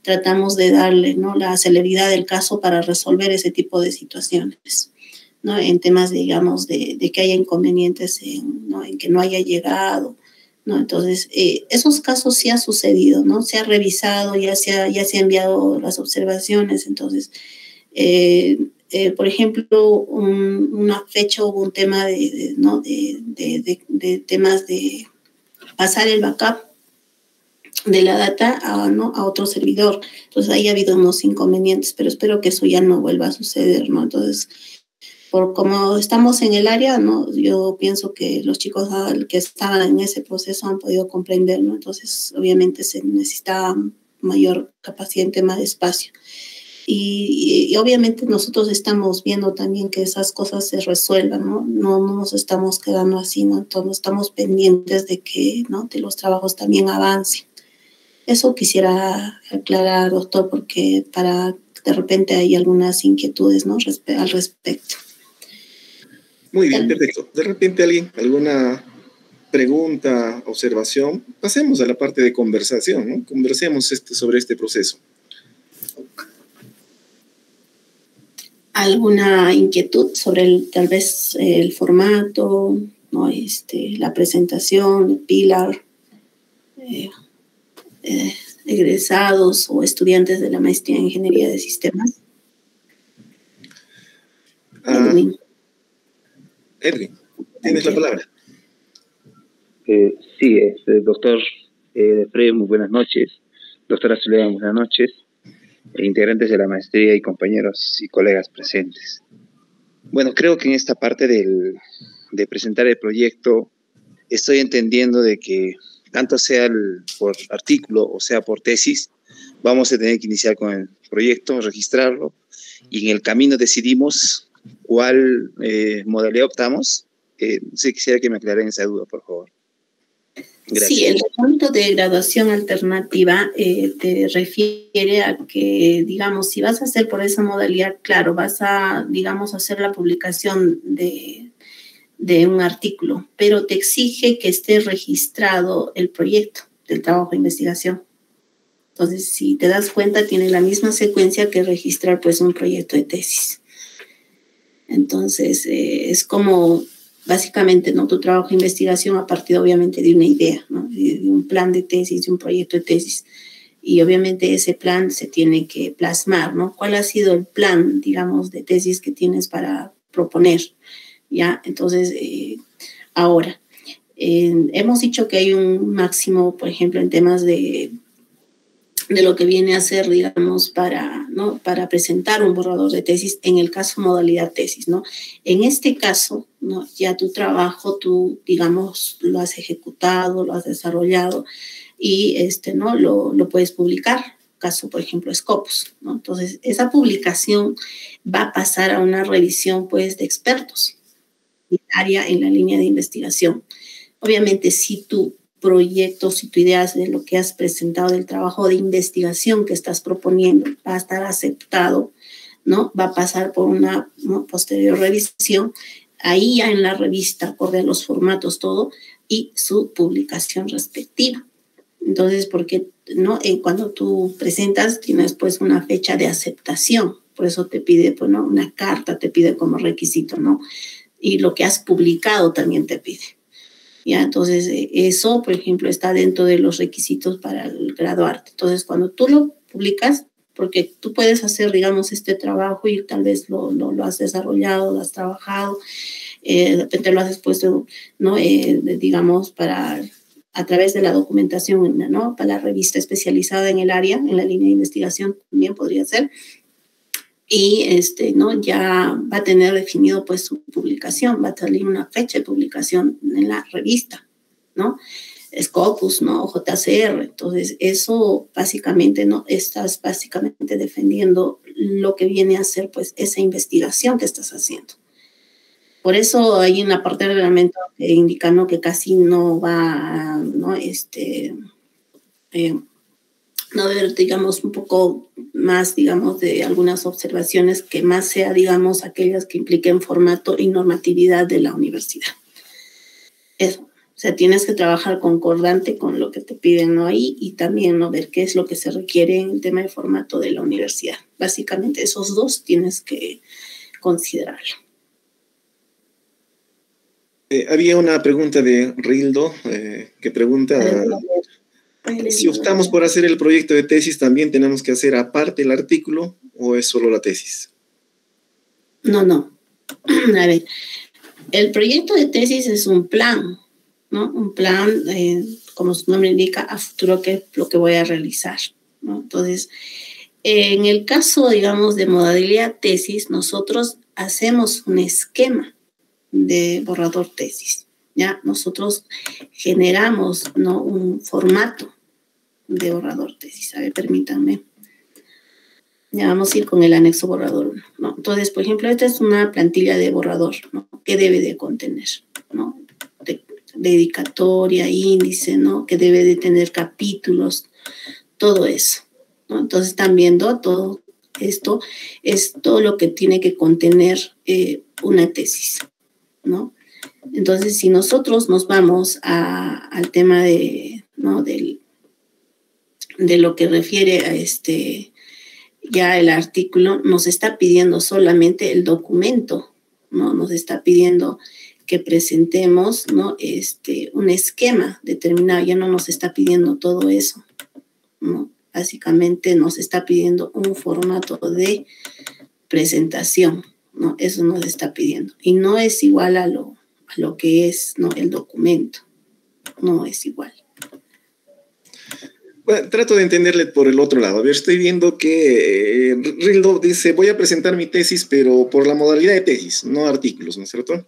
tratamos de darle, ¿no? la celeridad del caso para resolver ese tipo de situaciones, ¿no? En temas, digamos, de que haya inconvenientes ¿no? en que no haya llegado, ¿no? Entonces, esos casos sí ha sucedido, ¿no? Se ha revisado, ya se ha enviado las observaciones. Entonces, por ejemplo, una fecha hubo un tema ¿no? de temas de pasar el backup de la data ¿no? a otro servidor. Entonces ahí ha habido unos inconvenientes, pero espero que eso ya no vuelva a suceder, ¿no? Entonces, por como estamos en el área, ¿no? Yo pienso que los chicos que estaban en ese proceso han podido comprender, ¿no? Entonces, obviamente se necesita mayor capacidad en tema de espacio. Y obviamente nosotros estamos viendo también que esas cosas se resuelvan, ¿no? No nos estamos quedando así, ¿no? Entonces estamos pendientes de que, ¿no? De los trabajos también avancen. Eso quisiera aclarar, doctor, porque de repente hay algunas inquietudes, ¿no? Al respecto. Muy bien, perfecto. De repente alguna pregunta, observación, pasemos a la parte de conversación, ¿no? Conversemos sobre este proceso. ¿Alguna inquietud sobre tal vez el formato, ¿no? La presentación, el pilar, egresados o estudiantes de la maestría en Ingeniería de Sistemas? Edwin, tienes la palabra. Sí, doctor Fred, muy buenas noches. Doctora Zulema, buenas noches. Integrantes de la maestría y compañeros y colegas presentes. Bueno, creo que en esta parte de presentar el proyecto estoy entendiendo de que tanto sea por artículo o sea por tesis, vamos a tener que iniciar con el proyecto, registrarlo y en el camino decidimos cuál modalidad optamos. Sí, quisiera que me aclaren esa duda, por favor. Gracias. Sí, el reglamento de graduación alternativa te refiere a que, digamos, si vas a hacer por esa modalidad, claro, vas a, digamos, hacer la publicación de un artículo, pero te exige que esté registrado el proyecto del trabajo de investigación. Entonces, si te das cuenta, tiene la misma secuencia que registrar, pues, un proyecto de tesis. Entonces, es como... Básicamente, ¿no? Tu trabajo de investigación a partir, obviamente, de una idea, ¿no? De un plan de tesis, de un proyecto de tesis. Y, obviamente, ese plan se tiene que plasmar, ¿no? ¿Cuál ha sido el plan, digamos, de tesis que tienes para proponer? ¿Ya? Entonces, ahora, hemos dicho que hay un máximo, por ejemplo, en temas de lo que viene a ser, digamos, para presentar un borrador de tesis, en el caso modalidad tesis, ¿no? En este caso, ¿no? Ya tu trabajo, tú, digamos, lo has ejecutado, lo has desarrollado y, ¿no? Lo puedes publicar. Caso, por ejemplo, Scopus, ¿no? Entonces, esa publicación va a pasar a una revisión, pues, de expertos en la línea de investigación. Obviamente, si tu proyecto, si tu idea de lo que has presentado, del trabajo de investigación que estás proponiendo, va a estar aceptado, ¿no? Va a pasar por una, ¿no? posterior revisión, ahí ya en la revista, acorde a los formatos, todo, y su publicación respectiva. Entonces, porque ¿no? Cuando tú presentas, tienes pues una fecha de aceptación, por eso te pide, pues, ¿no? Una carta, te pide como requisito, ¿no? Y lo que has publicado también te pide. ¿Ya? Entonces, eso, por ejemplo, está dentro de los requisitos para el graduarte. Entonces, cuando tú lo publicas, porque tú puedes hacer, digamos, este trabajo y tal vez lo has desarrollado, lo has trabajado, de repente lo has expuesto, ¿no? Digamos, a través de la documentación, ¿no? Para la revista especializada en el área, en la línea de investigación también podría ser. Y ¿no? Ya va a tener definido pues su publicación, va a salir una fecha de publicación en la revista, ¿no? Scopus, ¿no? JCR. Entonces, eso básicamente, ¿no? Estás básicamente defendiendo lo que viene a ser pues esa investigación que estás haciendo. Por eso hay una parte del reglamento que indica, ¿no? Que casi no va, ¿no? No ver, digamos, un poco más, digamos, de algunas observaciones que más sea, digamos, aquellas que impliquen formato y normatividad de la universidad. Eso. O sea, tienes que trabajar concordante con lo que te piden, ¿no? Y también, ¿no? Ver qué es lo que se requiere en el tema de formato de la universidad. Básicamente, esos dos tienes que considerarlo. Había una pregunta de Rildo que pregunta... Si optamos por hacer el proyecto de tesis, ¿también tenemos que hacer aparte el artículo o es solo la tesis? No. A ver, el proyecto de tesis es un plan, ¿no? Un plan como su nombre indica, a futuro qué es lo que voy a realizar, ¿no? Entonces, en el caso, digamos, de modalidad tesis, nosotros hacemos un esquema de borrador tesis, ¿ya? Nosotros generamos, ¿no?, un formato de borrador tesis. A ver, permítanme. Ya vamos a ir con el anexo borrador 1, ¿no? Entonces, por ejemplo, esta es una plantilla de borrador, ¿no? ¿Qué debe de contener, ¿no? Dedicatoria, índice, ¿no? Que debe de tener capítulos, todo eso, ¿no? Entonces, están viendo todo esto, es todo lo que tiene que contener una tesis, ¿no? Entonces, si nosotros nos vamos al tema de, ¿no?, de lo que refiere a ya el artículo, nos está pidiendo solamente el documento, ¿no? Nos está pidiendo que presentemos, ¿no?, un esquema determinado, ya no nos está pidiendo todo eso, ¿no? Básicamente nos está pidiendo un formato de presentación, ¿no? Eso nos está pidiendo. Y no es igual a lo que es, ¿no?, el documento. No es igual. Bueno, trato de entenderle por el otro lado. A ver, estoy viendo que Rildo dice, voy a presentar mi tesis, pero por la modalidad de tesis, no artículos, ¿no es cierto?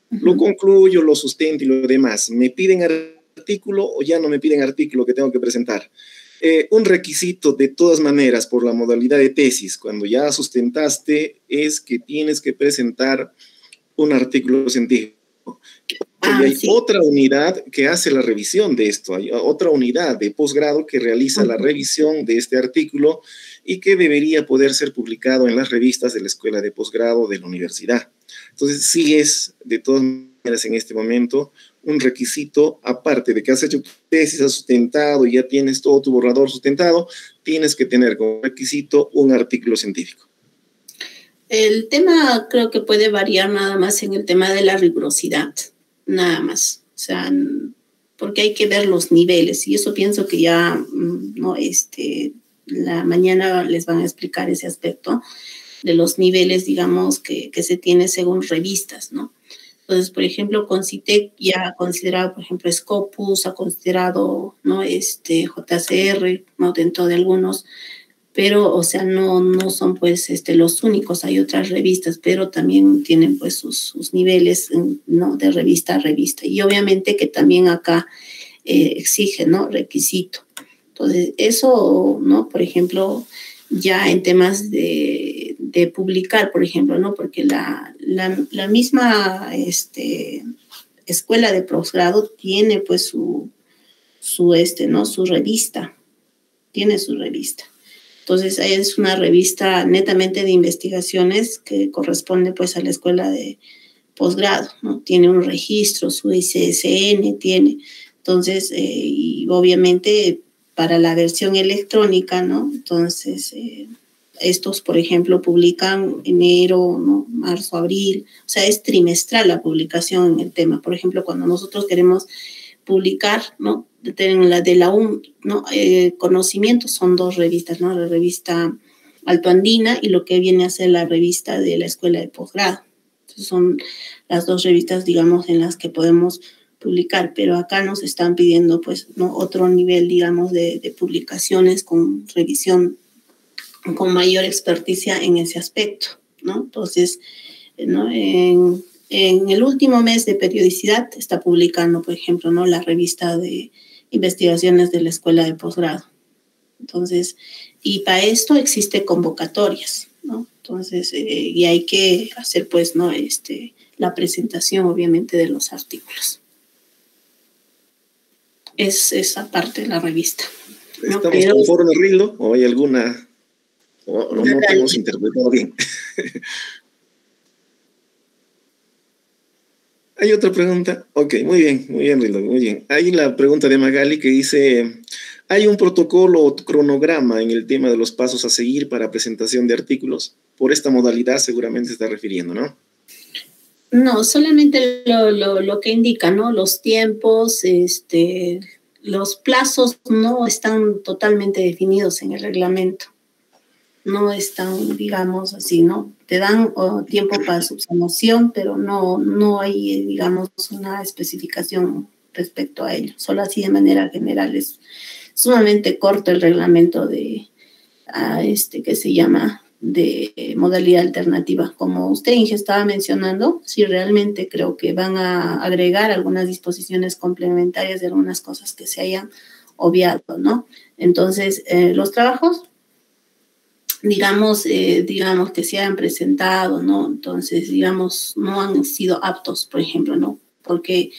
Lo concluyo, lo sustento y lo demás. ¿Me piden artículo o ya no me piden artículo que tengo que presentar? Un requisito de todas maneras por la modalidad de tesis, cuando ya sustentaste, es que tienes que presentar un artículo científico. Y hay otra unidad que hace la revisión de esto, hay otra unidad de posgrado que realiza la revisión de este artículo y que debería poder ser publicado en las revistas de la escuela de posgrado de la universidad. Entonces, sí es, de todas maneras, en este momento, un requisito, aparte de que has hecho tu tesis, has sustentado y ya tienes todo tu borrador sustentado, tienes que tener como requisito un artículo científico. El tema creo que puede variar nada más en el tema de la rigurosidad, nada más. O sea, porque hay que ver los niveles y eso pienso que ya, no, la mañana les van a explicar ese aspecto de los niveles, digamos, que se tiene según revistas, ¿no? Entonces, por ejemplo, Concitec ya ha considerado, por ejemplo, Scopus, ha considerado, ¿no?, JCR, ¿no?, dentro de algunos, pero, o sea, no son, pues, los únicos. Hay otras revistas, pero también tienen, pues, sus niveles, ¿no?, de revista a revista. Y obviamente que también acá exige, ¿no?, requisito. Entonces, eso, ¿no?, por ejemplo, ya en temas de publicar, por ejemplo, ¿no?, porque la misma escuela de posgrado tiene, pues, ¿no?, su revista. Tiene su revista. Entonces, es una revista netamente de investigaciones que corresponde, pues, a la escuela de posgrado, ¿no? Tiene un registro, su ICSN tiene. Entonces, y obviamente para la versión electrónica, ¿no? Entonces, estos, por ejemplo, publican enero, ¿no?, marzo, abril. O sea, es trimestral la publicación en el tema. Por ejemplo, cuando nosotros queremos publicar, ¿no?, la de la UM, ¿no?, conocimientos, son dos revistas, ¿no?, la revista Altoandina y lo que viene a ser la revista de la escuela de posgrado. Entonces, son las dos revistas, digamos, en las que podemos publicar, pero acá nos están pidiendo, pues, ¿no?, otro nivel, digamos, de publicaciones con revisión, con mayor experticia en ese aspecto, ¿no? Entonces, ¿no?, en el último mes de periodicidad está publicando, por ejemplo, ¿no?, la revista de investigaciones de la escuela de posgrado. Entonces, y para esto existe convocatorias, ¿no? Entonces, y hay que hacer, pues, ¿no?, la presentación, obviamente, de los artículos. Es esa parte de la revista, ¿no? ¿Estamos conformes, Rildo? ¿O hay alguna, o no te hemos interpretado bien? ¿Hay otra pregunta? Ok, muy bien, Rildo, muy bien. Hay la pregunta de Magali que dice, ¿hay un protocolo o cronograma en el tema de los pasos a seguir para presentación de artículos? Por esta modalidad seguramente se está refiriendo, ¿no? No, solamente lo que indica, ¿no? Los tiempos, los plazos no están totalmente definidos en el reglamento. No están, digamos así, ¿no? Te dan tiempo para subsanación, pero no hay, digamos, una especificación respecto a ello. Solo así de manera general. Es sumamente corto el reglamento que se llama de modalidad alternativa. Como usted, Inge, estaba mencionando, sí, realmente creo que van a agregar algunas disposiciones complementarias de algunas cosas que se hayan obviado, ¿no? Entonces, los trabajos, digamos que se han presentado, ¿no? Entonces, digamos, no han sido aptos, por ejemplo, ¿no? Porque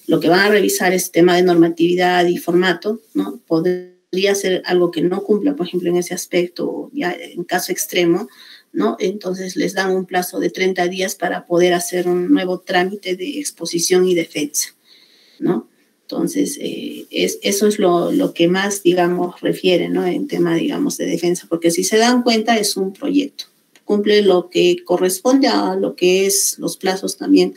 lo que van a revisar es tema de normatividad y formato, ¿no? Podría ser algo que no cumpla, por ejemplo, en ese aspecto, ya en caso extremo, ¿no? Entonces les dan un plazo de 30 días para poder hacer un nuevo trámite de exposición y defensa, ¿no? Entonces, eso es lo que más, digamos, refiere, ¿no? En tema, digamos, de defensa, porque si se dan cuenta es un proyecto, cumple lo que corresponde a lo que es los plazos también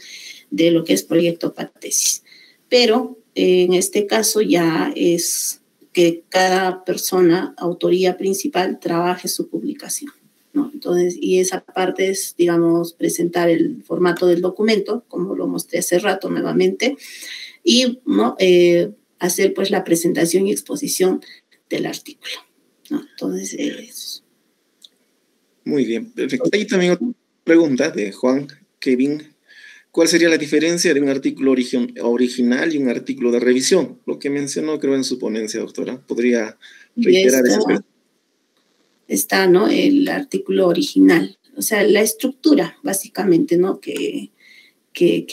de lo que es proyecto para tesis. Pero en este caso ya es que cada persona, autoría principal, trabaje su publicación, ¿no? Entonces, y esa parte es, digamos, presentar el formato del documento, como lo mostré hace rato nuevamente, y, ¿no? Hacer pues la presentación y exposición del artículo, ¿no? Entonces, Muy bien, perfecto. Hay también otra pregunta de Juan Kevin. ¿Cuál sería la diferencia de un artículo original y un artículo de revisión? Lo que mencionó, creo, en su ponencia, doctora. ¿Podría reiterar ese aspecto? Está, ¿no? El artículo original, o sea, la estructura, básicamente, ¿no? Que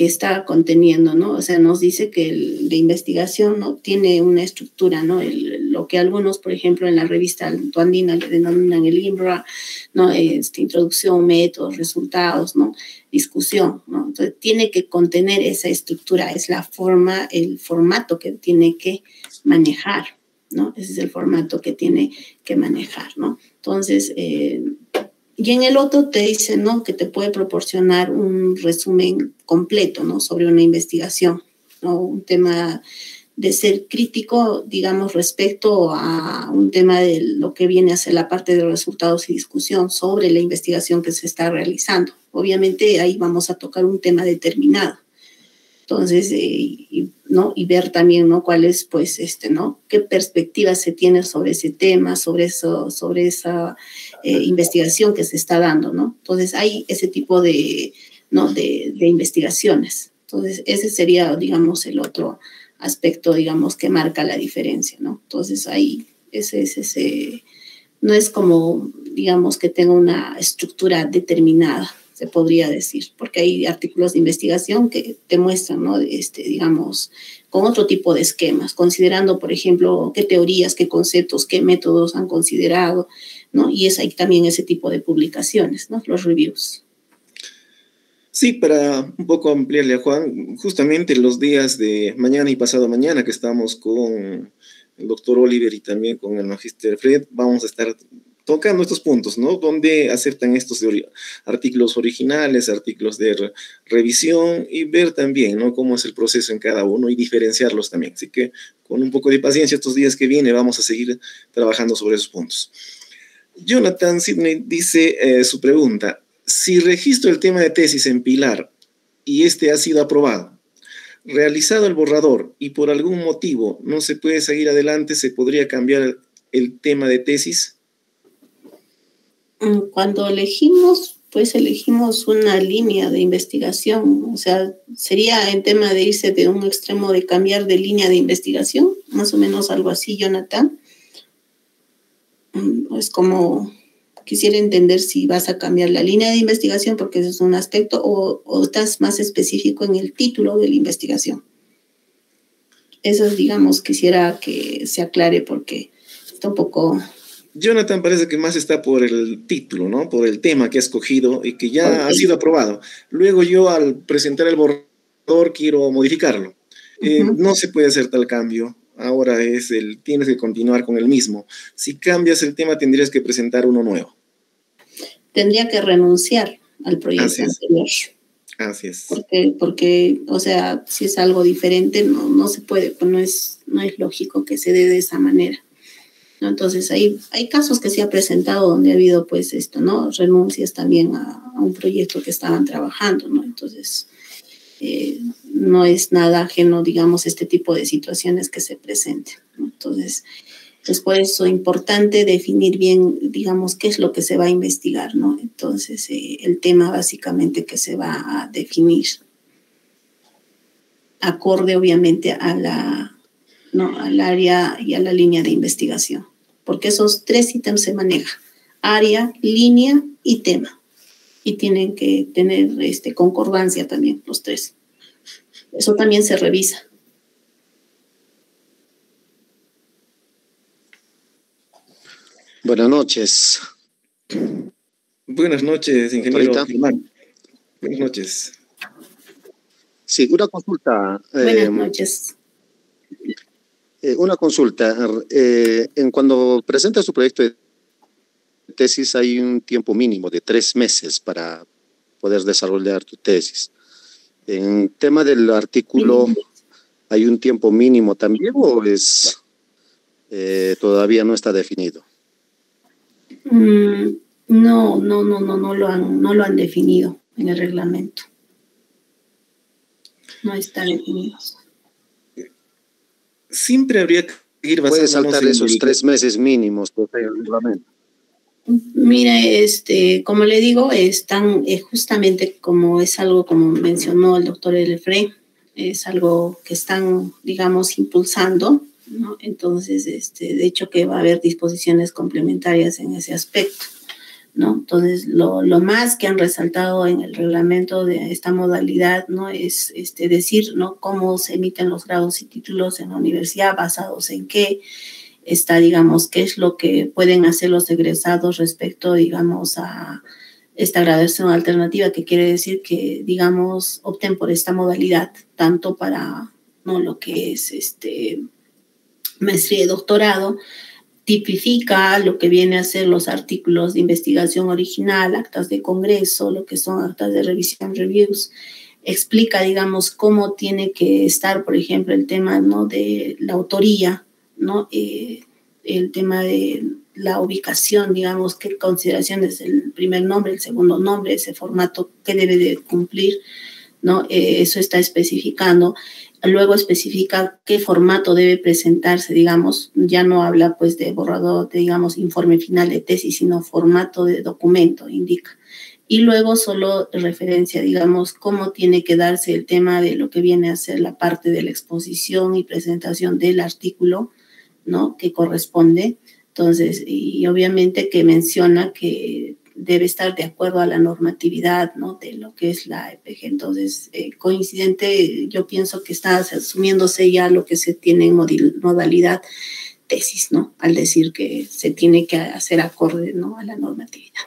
está conteniendo, ¿no? O sea, nos dice que la investigación, ¿no? Tiene una estructura, ¿no? Lo que algunos, por ejemplo, en la revista Tuandina le denominan el IMRA, ¿no? Introducción, métodos, resultados, ¿no? Discusión, ¿no? Entonces, tiene que contener esa estructura, es la forma, el formato que tiene que manejar, ¿no? Ese es el formato que tiene que manejar, ¿no? Entonces, y en el otro te dice, ¿no? Que te puede proporcionar un resumen completo, ¿no? Sobre una investigación, ¿no? Un tema de ser crítico, digamos, respecto a un tema de lo que viene a ser la parte de resultados y discusión sobre la investigación que se está realizando. Obviamente ahí vamos a tocar un tema determinado. Entonces, ¿no? Y ver también, ¿no? Cuál es, pues, ¿no? Qué perspectiva se tiene sobre ese tema, sobre esa investigación que se está dando, ¿no? Entonces, hay ese tipo de, ¿no? de investigaciones. Entonces, ese sería, digamos, el otro aspecto, digamos, que marca la diferencia, ¿no? Entonces, ahí, ese no es como, digamos, que tenga una estructura determinada, se podría decir, porque hay artículos de investigación que te muestran, ¿no? Digamos, con otro tipo de esquemas, considerando, por ejemplo, qué teorías, qué conceptos, qué métodos han considerado, ¿no? Y es ahí también ese tipo de publicaciones, ¿no? Los reviews. Sí, para un poco ampliarle a Juan, justamente los días de mañana y pasado mañana que estamos con el doctor Oliver y también con el magíster Fred, vamos a estar tocando estos puntos, ¿no? Donde aceptan estos artículos originales, artículos de revisión y ver también, ¿no? Cómo es el proceso en cada uno y diferenciarlos también. Así que con un poco de paciencia estos días que vienen vamos a seguir trabajando sobre esos puntos. Jonathan Sidney dice su pregunta: si registro el tema de tesis en Pilar y este ha sido aprobado, realizado el borrador y por algún motivo no se puede seguir adelante, ¿se podría cambiar el tema de tesis? Cuando elegimos, pues elegimos una línea de investigación, o sea, sería en tema de irse de un extremo de cambiar de línea de investigación, más o menos algo así, Jonathan. Es como, quisiera entender si vas a cambiar la línea de investigación porque ese es un aspecto o estás más específico en el título de la investigación. Eso, digamos, quisiera que se aclare porque está un poco... Jonathan parece que más está por el título, ¿no? Por el tema que ha escogido y que ya ha sido aprobado. Luego yo al presentar el borrador quiero modificarlo. No se puede hacer tal cambio. Ahora tienes que continuar con el mismo. Si cambias el tema tendrías que presentar uno nuevo. Tendría que renunciar al proyecto anterior. Así es. Porque, o sea, si es algo diferente, no se puede, pues no es lógico que se dé de esa manera, ¿no? Entonces, hay casos que se ha presentado donde ha habido, pues, ¿no? Renuncias también a un proyecto que estaban trabajando, ¿no? Entonces, no es nada ajeno, digamos, este tipo de situaciones que se presenten, ¿no? Entonces, es por eso importante definir bien, digamos, qué es lo que se va a investigar, ¿no? Entonces, el tema básicamente que se va a definir, acorde obviamente a ¿no? al área y a la línea de investigación, porque esos 3 ítems se manejan: área, línea y tema, y tienen que tener concordancia también los 3. Eso también se revisa. Buenas noches. Buenas noches, ingeniero Germán. Buenas noches. Sí, una consulta. Buenas noches. Una consulta. Cuando presenta su proyecto de tesis hay un tiempo mínimo de 3 meses para poder desarrollar tu tesis. En tema del artículo, ¿hay un tiempo mínimo también o es todavía no está definido? No lo han definido en el reglamento. No está definido. Siempre habría que ir basándonos. Puede saltar esos 3 meses mínimos que está en el reglamento. Mire, como le digo, están justamente como es algo como mencionó el doctor Elefre, es algo que están, digamos, impulsando, ¿no? Entonces, de hecho que va a haber disposiciones complementarias en ese aspecto, ¿no? Entonces, lo más que han resaltado en el reglamento de esta modalidad, ¿no? Es decir, ¿no? Cómo se emiten los grados y títulos en la universidad, basados en qué está, digamos, qué es lo que pueden hacer los egresados respecto, digamos, a esta graduación alternativa, que quiere decir que, digamos, opten por esta modalidad, tanto para, ¿no? lo que es maestría y doctorado, tipifica lo que viene a ser los artículos de investigación original, actas de congreso, lo que son actas de revisión, reviews, explica, digamos, cómo tiene que estar, por ejemplo, el tema, ¿no? de la autoría, ¿no? El tema de la ubicación, digamos, qué consideraciones, el primer nombre, el segundo nombre, ese formato que debe de cumplir, ¿no? Eso está especificando. Luego especifica qué formato debe presentarse, digamos, ya no habla pues de borrador, de, digamos, informe final de tesis, sino formato de documento, indica. Y luego solo referencia, digamos, cómo tiene que darse el tema de lo que viene a ser la parte de la exposición y presentación del artículo, ¿no? que corresponde. Entonces, y obviamente que menciona que debe estar de acuerdo a la normatividad, ¿no? de lo que es la EPG. Entonces, coincidente, yo pienso que está asumiéndose ya lo que se tiene en modalidad tesis, ¿no? Al decir que se tiene que hacer acorde, ¿no? a la normatividad.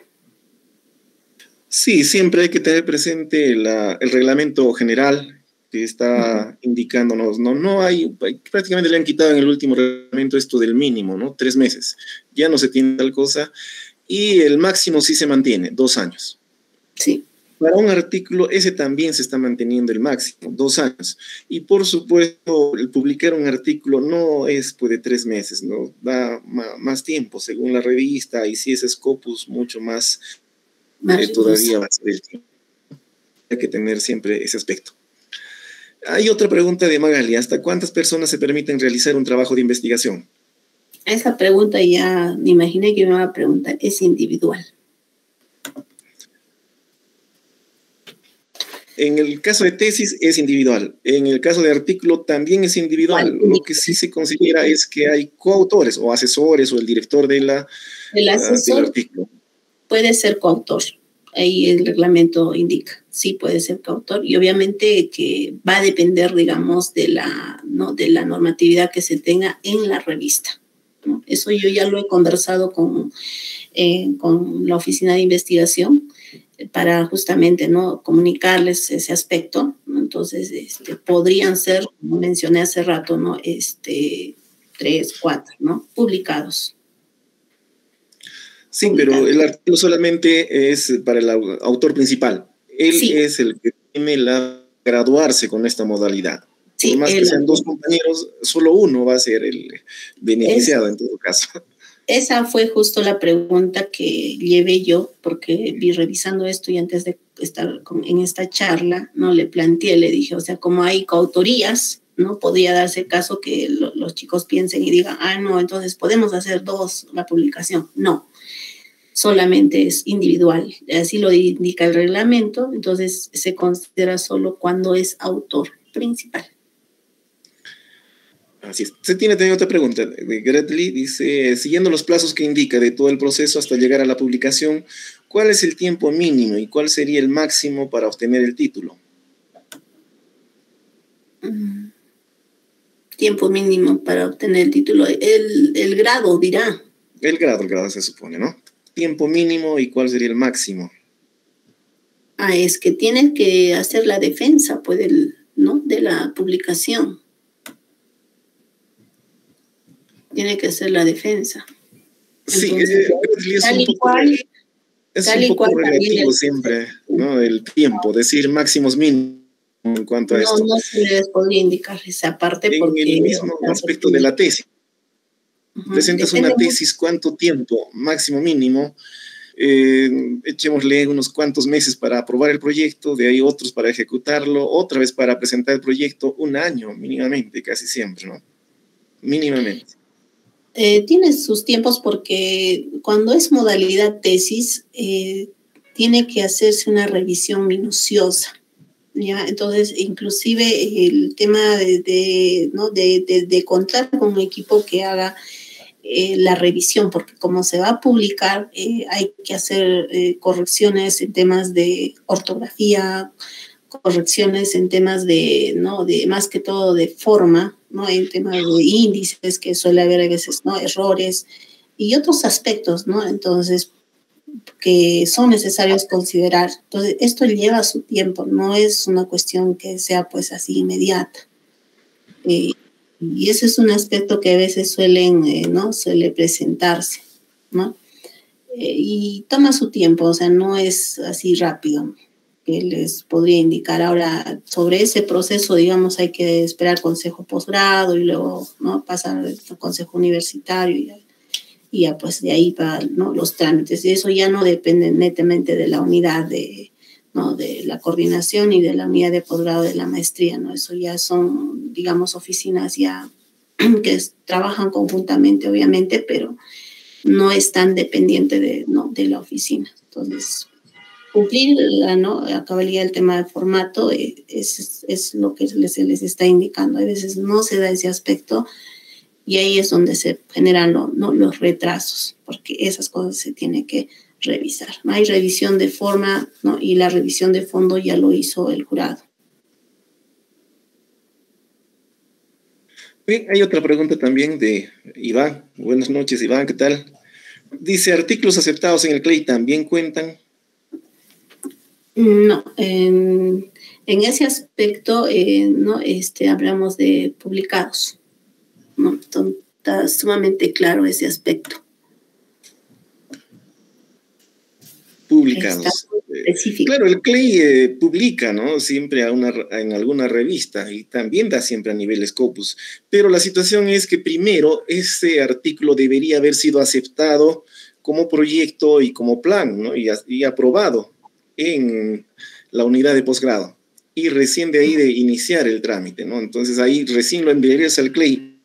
Sí, siempre hay que tener presente el reglamento general que está indicándonos, no hay, prácticamente le han quitado en el último reglamento esto del mínimo, ¿no? 3 meses. Ya no se tiene tal cosa. Y el máximo sí se mantiene, 2 años. Sí. Para un artículo, ese también se está manteniendo el máximo, 2 años. Y por supuesto, el publicar un artículo no es pues, de 3 meses, ¿no? Da más tiempo, según la revista, y si es Scopus, mucho más todavía va a ser el tiempo. Hay que tener siempre ese aspecto. Hay otra pregunta de Magali. ¿Hasta cuántas personas se permiten realizar un trabajo de investigación? Esa pregunta ya me imaginé que me iba a preguntar. Es individual. En el caso de tesis es individual. En el caso de artículo también es individual. Lo que sí se considera es que hay coautores o asesores o el director de el asesor del artículo. Puede ser coautor. Ahí el reglamento indica. Sí puede ser coautor. Y obviamente que va a depender, digamos, de la normatividad que se tenga en la revista, ¿no? Eso yo ya lo he conversado con la oficina de investigación para justamente, ¿no? comunicarles ese aspecto, ¿no? Entonces, podrían ser, como mencioné hace rato, ¿no? 3, 4, ¿no? publicados. Sí, pero el artículo solamente es para el autor principal. Él es el que tiene graduarse con esta modalidad. Sí, por más que sean 2 compañeros, solo uno va a ser el beneficiado en todo caso. Esa fue justo la pregunta que llevé yo, porque vi revisando esto y antes de en esta charla, ¿no? Le planteé, le dije, o sea, como hay coautorías, ¿no? Podría darse el caso que los chicos piensen y digan, no, entonces podemos hacer dos la publicación. No, solamente es individual, así lo indica el reglamento, entonces se considera solo cuando es autor principal. Así es. Se tiene también otra pregunta de Gretley, dice, siguiendo los plazos que indica de todo el proceso hasta llegar a la publicación, ¿cuál es el tiempo mínimo y cuál sería el máximo para obtener el título? Tiempo mínimo para obtener el título, el grado dirá. El grado se supone, ¿no? Tiempo mínimo y cuál sería el máximo. Es que tienen que hacer la defensa, pues, ¿no? De la publicación. Tiene que hacer la defensa. Sí, entonces, es un poco relativo siempre, ¿no? El tiempo, decir máximos mínimos en cuanto a esto. No se les podría indicar esa parte porque... En el mismo aspecto de la tesis. Presentas una tesis, ¿cuánto tiempo máximo mínimo? Echémosle unos cuantos meses para aprobar el proyecto, de ahí otros para ejecutarlo, otra vez para presentar el proyecto, un año mínimamente, casi siempre, ¿no? Mínimamente. Tiene sus tiempos porque cuando es modalidad tesis, tiene que hacerse una revisión minuciosa, ¿ya? Entonces, inclusive el tema de contar con un equipo que haga la revisión, porque como se va a publicar, hay que hacer correcciones en temas de ortografía, correcciones en temas de más que todo de forma, ¿no? En temas de índices, que suele haber a veces, ¿no? Errores y otros aspectos, ¿no? Entonces, que son necesarios considerar. Entonces, esto lleva su tiempo, no es una cuestión que sea pues así inmediata. Y ese es un aspecto que a veces suele presentarse, ¿no? Y toma su tiempo, o sea, no es así rápido que les podría indicar. Ahora, sobre ese proceso, digamos, hay que esperar consejo posgrado y luego, ¿no? Pasar al consejo universitario y ya pues de ahí van, ¿no? Los trámites. Y eso ya no depende netamente de la unidad de la coordinación y de la unidad de posgrado de la maestría, ¿no? Eso ya son, digamos, oficinas ya que trabajan conjuntamente, obviamente, pero no es tan dependiente de la oficina. Entonces, cumplir a cabalidad el tema del formato es lo que se les está indicando. A veces no se da ese aspecto y ahí es donde se generan los retrasos, porque esas cosas se tienen que revisar. Hay revisión de forma, ¿no? Y la revisión de fondo ya lo hizo el jurado. Bien, hay otra pregunta también de Iván. Buenas noches, Iván, ¿qué tal? Dice, ¿artículos aceptados en el CLEI también cuentan? No, en ese aspecto no hablamos de publicados. No, está sumamente claro ese aspecto. Publicados. Claro, el CLEI publica, ¿no? Siempre en alguna revista y también da siempre a nivel Scopus. Pero la situación es que primero ese artículo debería haber sido aceptado como proyecto y como plan, ¿no? Y aprobado en la unidad de posgrado. Y recién de ahí de iniciar el trámite, ¿no? Entonces ahí recién lo enviarías al CLEI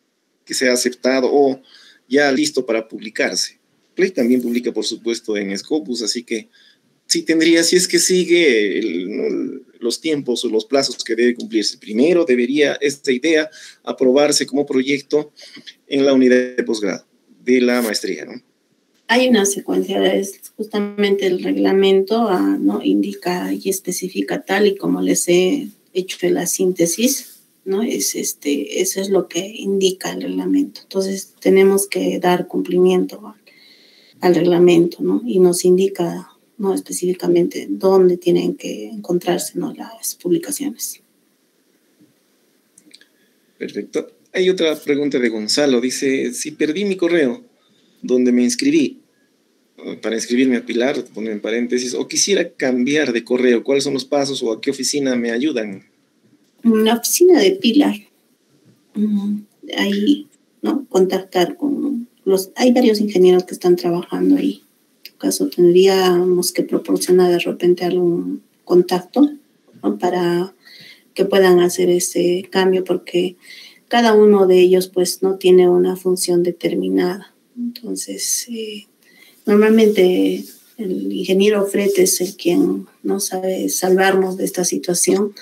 que sea aceptado o ya listo para publicarse. CLEI también publica, por supuesto, en Scopus, así que sí tendría, si es que sigue los tiempos o los plazos que debe cumplirse. Primero debería esta idea aprobarse como proyecto en la unidad de posgrado de la maestría, ¿no? Hay una secuencia, es justamente el reglamento, ¿no? Indica y especifica tal y como les he hecho la síntesis, ¿no? Eso es lo que indica el reglamento. Entonces tenemos que dar cumplimiento al reglamento, ¿no? Y nos indica, ¿no? Específicamente dónde tienen que encontrarse, ¿no? Las publicaciones. Perfecto. Hay otra pregunta de Gonzalo. Dice, si perdí mi correo donde me inscribí para inscribirme a Pilar, pone en paréntesis, o quisiera cambiar de correo, ¿cuáles son los pasos o a qué oficina me ayudan? La oficina de Pilar. Ahí, ¿no? Contactar con hay varios ingenieros que están trabajando ahí. En tu caso tendríamos que proporcionar de repente algún contacto, ¿no? Para que puedan hacer ese cambio, porque cada uno de ellos pues no tiene una función determinada. Entonces, normalmente el ingeniero Fred es el quien no sabe salvarnos de esta situación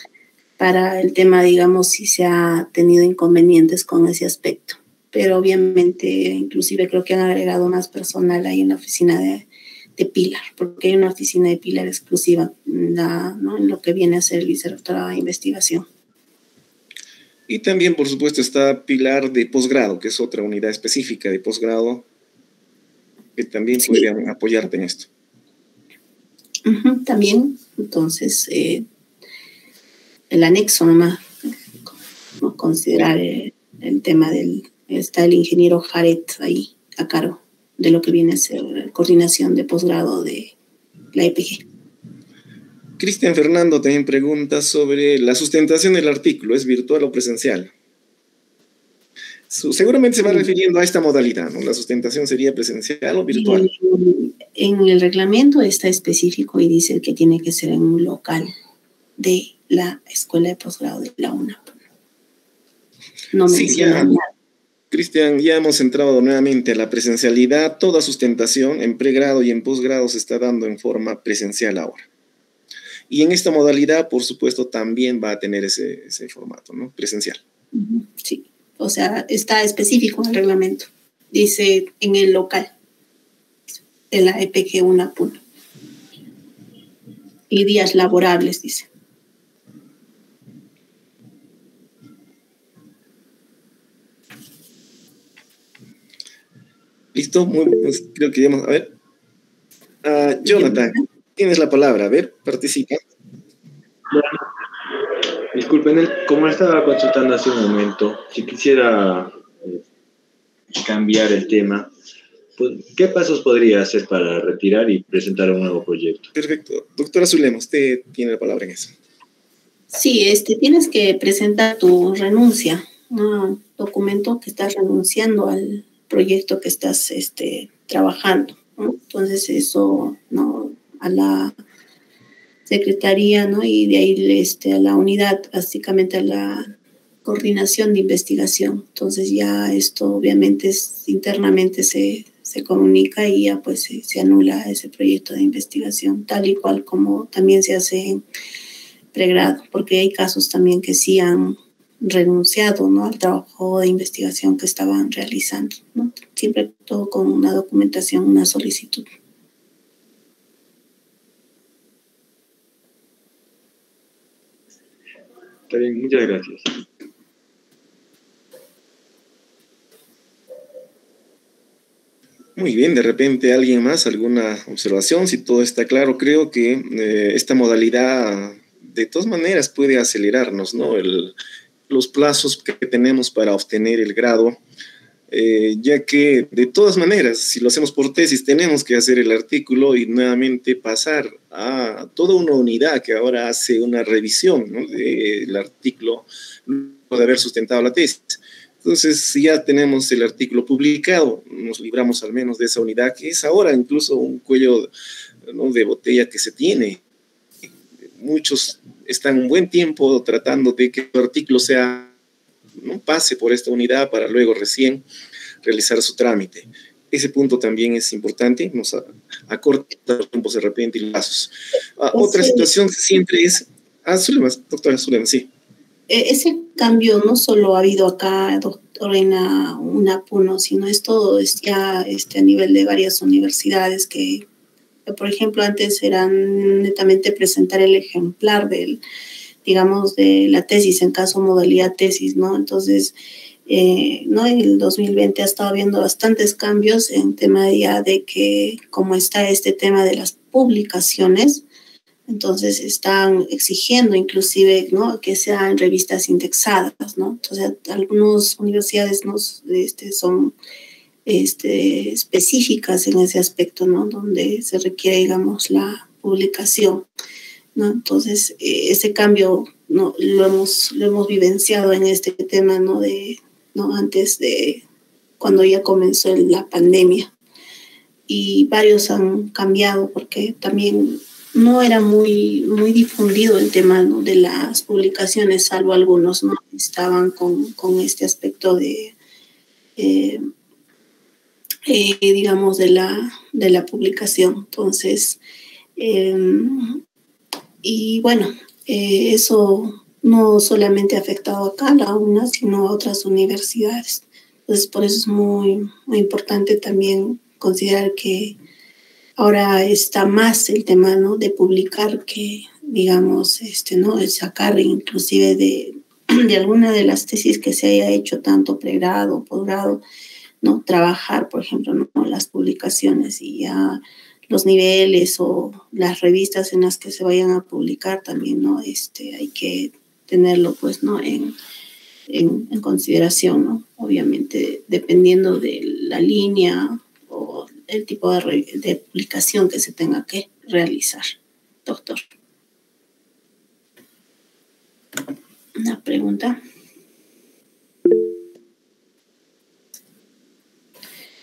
para el tema, digamos, si se ha tenido inconvenientes con ese aspecto. Pero obviamente, inclusive creo que han agregado más personal ahí en la oficina de Pilar, porque hay una oficina de Pilar exclusiva, ¿no? En lo que viene a ser el vicerrectorado de investigación. Y también, por supuesto, está Pilar de posgrado, que es otra unidad específica de posgrado, que también puede apoyarte en esto. También, entonces, el anexo nomás, ¿no? Considerar el tema está el ingeniero Jared ahí a cargo de lo que viene a ser la coordinación de posgrado de la EPG. Cristian Fernando también pregunta sobre la sustentación del artículo, ¿es virtual o presencial? Seguramente se va refiriendo a esta modalidad, ¿no? La sustentación sería presencial o virtual. En el reglamento está específico y dice que tiene que ser en un local de la escuela de posgrado de la UNAP. No menciona nada. Cristian, ya hemos entrado nuevamente a la presencialidad. Toda sustentación en pregrado y en posgrado se está dando en forma presencial ahora. Y en esta modalidad, por supuesto, también va a tener ese formato, ¿no? Presencial. Sí, o sea, está específico en el reglamento. Dice en el local de la EPG UNAP. Y días laborables, dice. Listo, pues creo que ya vamos a ver. Jonathan, tienes la palabra. A ver, participa. Bueno, disculpen, como estaba consultando hace un momento, si quisiera cambiar el tema, ¿qué pasos podría hacer para retirar y presentar un nuevo proyecto? Perfecto. Doctora Zulema, usted tiene la palabra en eso. Sí, tienes que presentar tu renuncia, un documento que estás renunciando al proyecto que estás trabajando, ¿no? Entonces eso, ¿no? A la secretaría, ¿no? Y de ahí a la unidad, básicamente a la coordinación de investigación. Entonces ya esto obviamente internamente se comunica y ya pues se anula ese proyecto de investigación, tal y cual como también se hace en pregrado, porque hay casos también que sí han renunciado, ¿no? Al trabajo de investigación que estaban realizando, ¿no? Siempre todo con una documentación, una solicitud. Está bien, muchas gracias. Muy bien, de repente alguien más, alguna observación, si todo está claro, creo que esta modalidad de todas maneras puede acelerarnos, ¿no? Los plazos que tenemos para obtener el grado, ya que de todas maneras, si lo hacemos por tesis, tenemos que hacer el artículo y nuevamente pasar a toda una unidad que ahora hace una revisión, ¿no? Del artículo luego de haber sustentado la tesis. Entonces, si ya tenemos el artículo publicado, nos libramos al menos de esa unidad, que es ahora incluso un cuello, ¿no? De botella que se tiene. Muchos están un buen tiempo tratando de que el artículo no pase por esta unidad para luego recién realizar su trámite. Ese punto también es importante, nos acorta los tiempos de repente y lazos. Otra situación siempre es... doctora Zulema, sí. Ese cambio no solo ha habido acá, doctora, en la UNAPUNO, sino es todo, es ya a nivel de varias universidades que, por ejemplo, antes eran netamente presentar el ejemplar digamos, de la tesis, en caso modalidad tesis, ¿no? Entonces, ¿no? En el 2020 ha estado habiendo bastantes cambios en tema ya de que, como está este tema de las publicaciones, entonces están exigiendo inclusive, ¿no? Que sean revistas indexadas, ¿no? Entonces, algunas universidades son específicas en ese aspecto, ¿no? Donde se requiere, digamos, la publicación, ¿no? Entonces, ese cambio, ¿no? Lo hemos vivenciado en este tema, ¿no? ¿no? Antes de cuando ya comenzó la pandemia. Y varios han cambiado porque también no era muy difundido el tema, ¿no?, de las publicaciones, salvo algunos, ¿no?, estaban con este aspecto de, digamos, de la publicación. Entonces, y bueno, eso no solamente ha afectado acá a la UNA, sino a otras universidades. Entonces, por eso es muy importante también considerar que ahora está más el tema, ¿no?, de publicar que, digamos, ¿no?, el sacar inclusive de alguna de las tesis que se haya hecho, tanto pregrado o posgrado, ¿no?, trabajar, por ejemplo, ¿no?, las publicaciones y ya los niveles o las revistas en las que se vayan a publicar también, ¿no? Hay que tenerlo, pues, ¿no?, en consideración, ¿no? Obviamente, dependiendo de la línea o el tipo de publicación que se tenga que realizar. Doctor. Una pregunta.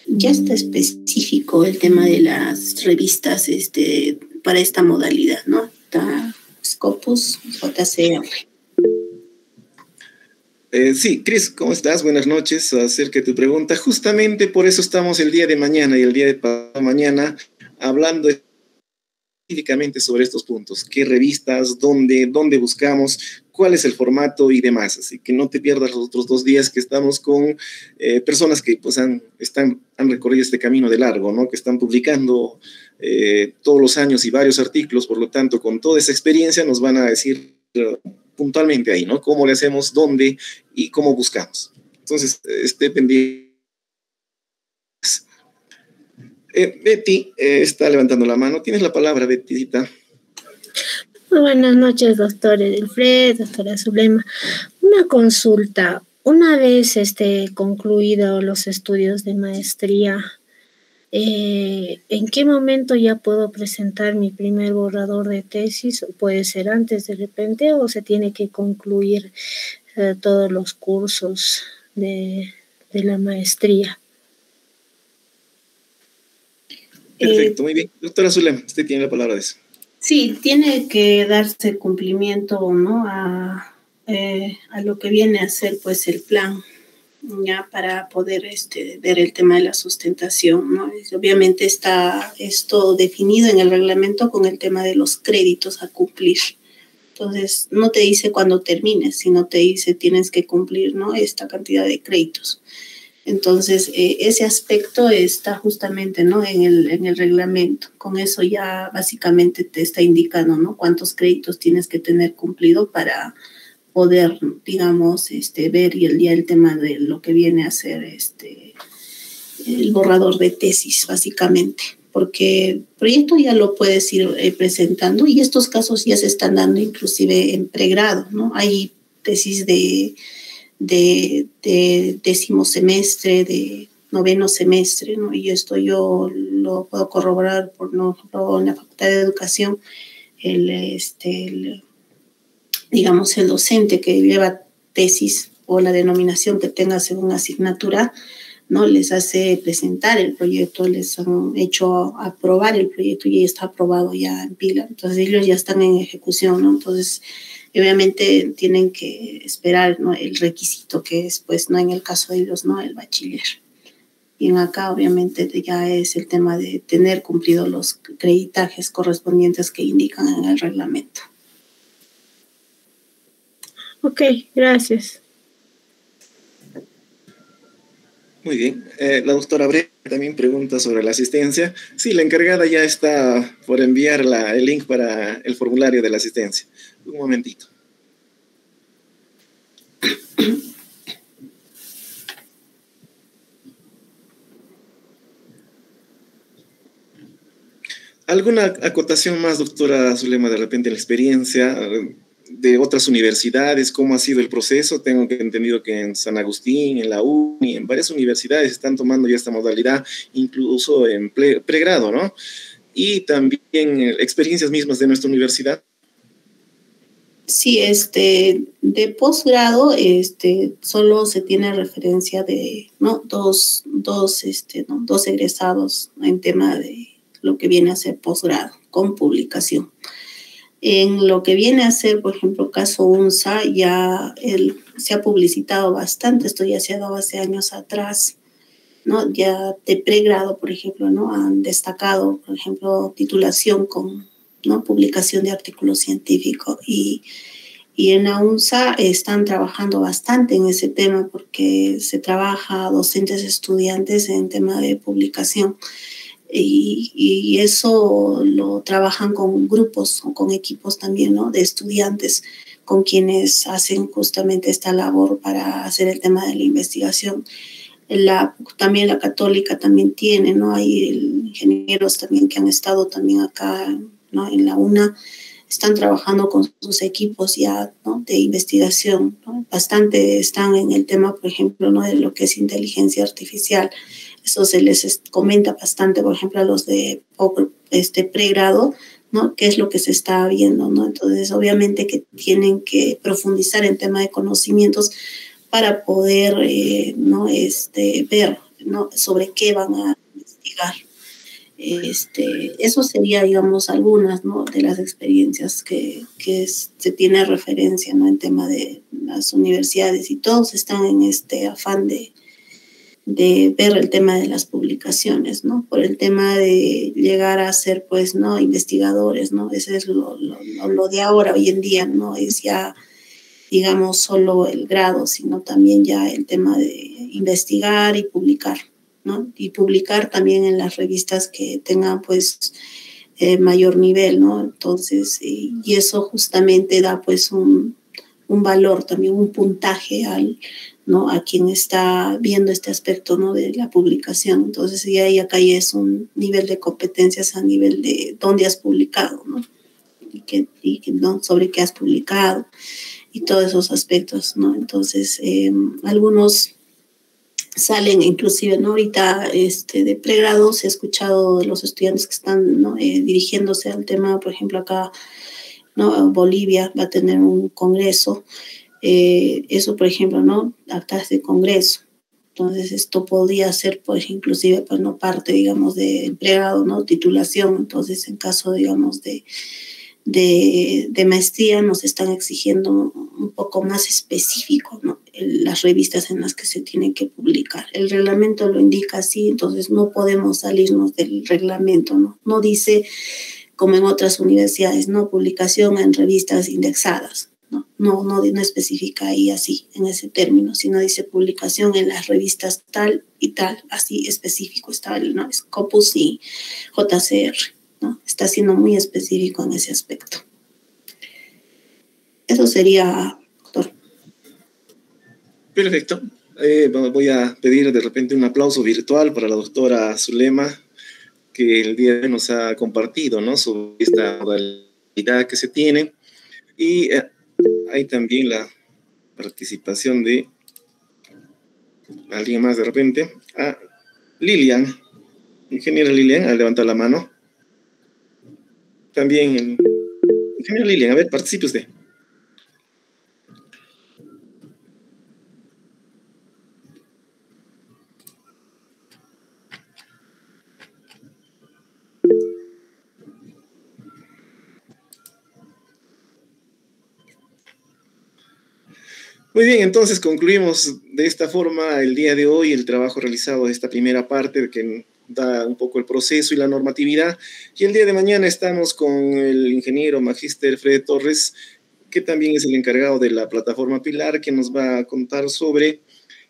Ya está específico el tema de las revistas para esta modalidad, ¿no? Está Scopus, JCR. Sí, Cris, ¿cómo estás? Buenas noches. Acerca de tu pregunta, justamente por eso estamos el día de mañana y el día de mañana hablando específicamente sobre estos puntos. ¿Qué revistas? ¿Dónde buscamos? ¿Cuál es el formato y demás? Así que no te pierdas los otros 2 días que estamos con personas que pues, han recorrido este camino de largo, ¿no? Que están publicando todos los años y varios artículos, por lo tanto, con toda esa experiencia nos van a decir puntualmente ahí, ¿no? Cómo le hacemos, dónde y cómo buscamos. Entonces, esté pendiente. Betty está levantando la mano. Tienes la palabra, Betty. Muy buenas noches, doctor Edelfred, doctora Zulema. Una consulta. Una vez concluido los estudios de maestría, ¿en qué momento ya puedo presentar mi primer borrador de tesis? ¿Puede ser antes de repente o se tiene que concluir todos los cursos de la maestría? Perfecto, muy bien. Doctora Zulema, usted tiene la palabra de eso. Sí, tiene que darse cumplimiento, ¿no?, a lo que viene a ser pues el plan, ya, para poder ver el tema de la sustentación, ¿no? Obviamente está esto definido en el reglamento con el tema de los créditos a cumplir. Entonces, no te dice cuándo termines, sino te dice tienes que cumplir, ¿no?, esta cantidad de créditos. Entonces, ese aspecto está justamente, ¿no?, en el reglamento. Con eso ya básicamente te está indicando, ¿no?, cuántos créditos tienes que tener cumplido para poder, digamos, ver y el tema de lo que viene a ser el borrador de tesis, básicamente. Porque el proyecto ya lo puedes ir presentando y estos casos ya se están dando inclusive en pregrado, ¿no? Hay tesis de 10º semestre, de 9º semestre, ¿no? Y esto yo lo puedo corroborar por no en la Facultad de Educación, digamos, el docente que lleva tesis o la denominación que tenga según asignatura, ¿no?, les hace presentar el proyecto, les han hecho aprobar el proyecto y ya está aprobado ya en pila. Entonces ellos ya están en ejecución, ¿no? Entonces, obviamente tienen que esperar, ¿no?, el requisito que es, pues, no en el caso de ellos, ¿no?, el bachiller. Y en acá, obviamente, ya es el tema de tener cumplido los creditajes correspondientes que indican en el reglamento. Ok, gracias. Muy bien. La doctora Bre también pregunta sobre la asistencia. Sí, la encargada ya está por enviar el link para el formulario de la asistencia. Un momentito. ¿Alguna acotación más, doctora Zulema, de repente la experiencia de otras universidades? ¿Cómo ha sido el proceso? Tengo entendido que en San Agustín, en la UNI, en varias universidades están tomando ya esta modalidad, incluso en pregrado, ¿no? Y también experiencias mismas de nuestra universidad. Sí, de posgrado, solo se tiene referencia de, ¿no?, dos egresados en tema de lo que viene a ser posgrado. con publicación. En lo que viene a ser, por ejemplo, caso UNSA, ya se ha publicitado bastante, esto ya se ha dado hace años atrás, ¿no? Ya de pregrado, por ejemplo, ¿no? Han destacado, por ejemplo, titulación con, ¿no? Publicación de artículos científicos y en la UNSA están trabajando bastante en ese tema porque se trabaja docentes, estudiantes en tema de publicación y eso lo trabajan con grupos o con equipos también, ¿no? De estudiantes con quienes hacen justamente esta labor para hacer el tema de la investigación. También la Católica también tiene, ¿no? Hay ingenieros también que han estado también acá, ¿no? En la UNA, están trabajando con sus equipos ya, ¿no? De investigación, ¿no? Bastante están en el tema, por ejemplo, ¿no? De lo que es inteligencia artificial. Eso se les comenta bastante, por ejemplo, a los de pregrado, ¿no? ¿Qué es lo que se está viendo, ¿no? Entonces, obviamente que tienen que profundizar en tema de conocimientos para poder ¿no? ver, ¿no? Sobre qué van a investigar. Eso sería, digamos, algunas, ¿no? De las experiencias que se tiene referencia, ¿no? En tema de las universidades, y todos están en este afán de ver el tema de las publicaciones, ¿no? Por el tema de llegar a ser, pues, ¿no? Investigadores, ¿no? Ese es lo de ahora, hoy en día, no es ya, digamos, solo el grado, sino también ya el tema de investigar y publicar, ¿no? Y publicar también en las revistas que tengan, pues, mayor nivel, ¿no? Entonces, y eso justamente da, pues, un valor, también un puntaje ¿no? A quien está viendo este aspecto, ¿no? De la publicación. Entonces, y ahí acá ya es un nivel de competencias a nivel de dónde has publicado, ¿no? ¿no? Sobre qué has publicado y todos esos aspectos, ¿no? Entonces, algunos salen inclusive, ¿no? Ahorita de pregrado se ha escuchado de los estudiantes que están, ¿no? Dirigiéndose al tema, por ejemplo, acá, ¿no? Bolivia va a tener un congreso, eso, por ejemplo, ¿no? Actas de congreso. Entonces, esto podría ser, pues, inclusive, pues, no parte, digamos, de pregrado, ¿no? Titulación. Entonces, en caso, digamos, de maestría nos están exigiendo un poco más específico, ¿no? Las revistas en las que se tienen que publicar. El reglamento lo indica así, entonces no podemos salirnos del reglamento, ¿no? No dice, como en otras universidades, ¿no? Publicación en revistas indexadas, ¿no? No especifica ahí así, en ese término, sino dice publicación en las revistas tal y tal, así específico está, ¿no? Scopus y JCR, ¿no? Está siendo muy específico en ese aspecto. Eso sería, doctor. Perfecto. Voy a pedir de repente un aplauso virtual para la doctora Zulema, que el día de hoy nos ha compartido, ¿no? Sobre esta modalidad que se tiene. Y hay también la participación de alguien más de repente. Lilian, ingeniera Lilian, ha levantado la mano. También, ingeniera Lilian, a ver, participe usted. Muy bien, entonces concluimos de esta forma el día de hoy el trabajo realizado de esta primera parte que da un poco el proceso y la normatividad. Y el día de mañana estamos con el ingeniero magíster Fred Torres, que también es el encargado de la plataforma Pilar, que nos va a contar sobre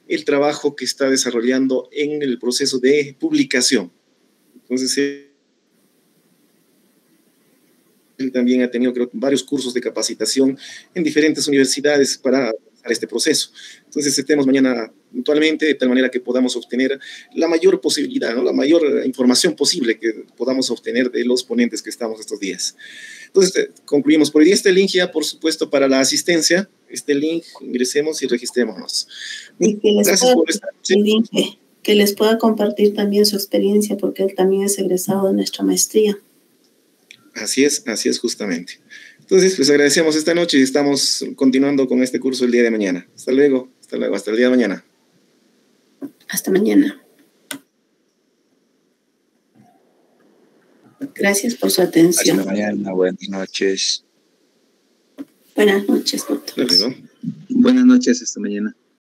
el trabajo que está desarrollando en el proceso de publicación. Entonces, él también ha tenido, creo, varios cursos de capacitación en diferentes universidades para este proceso. Entonces, estemos mañana puntualmente de tal manera que podamos obtener la mayor posibilidad, ¿no? La mayor información posible que podamos obtener de los ponentes que estamos estos días. Entonces, concluimos por hoy. Este link ya, por supuesto, para la asistencia. Este link, ingresemos y registrémonos. Gracias por estar. Sí. Que les pueda compartir también su experiencia, porque él también es egresado de nuestra maestría. Así es justamente. Entonces, pues agradecemos esta noche y estamos continuando con este curso el día de mañana. Hasta luego, hasta el día de mañana. Hasta mañana. Gracias por su atención. Hasta mañana, buenas noches. Buenas noches, doctor. Luego. Buenas noches, hasta mañana.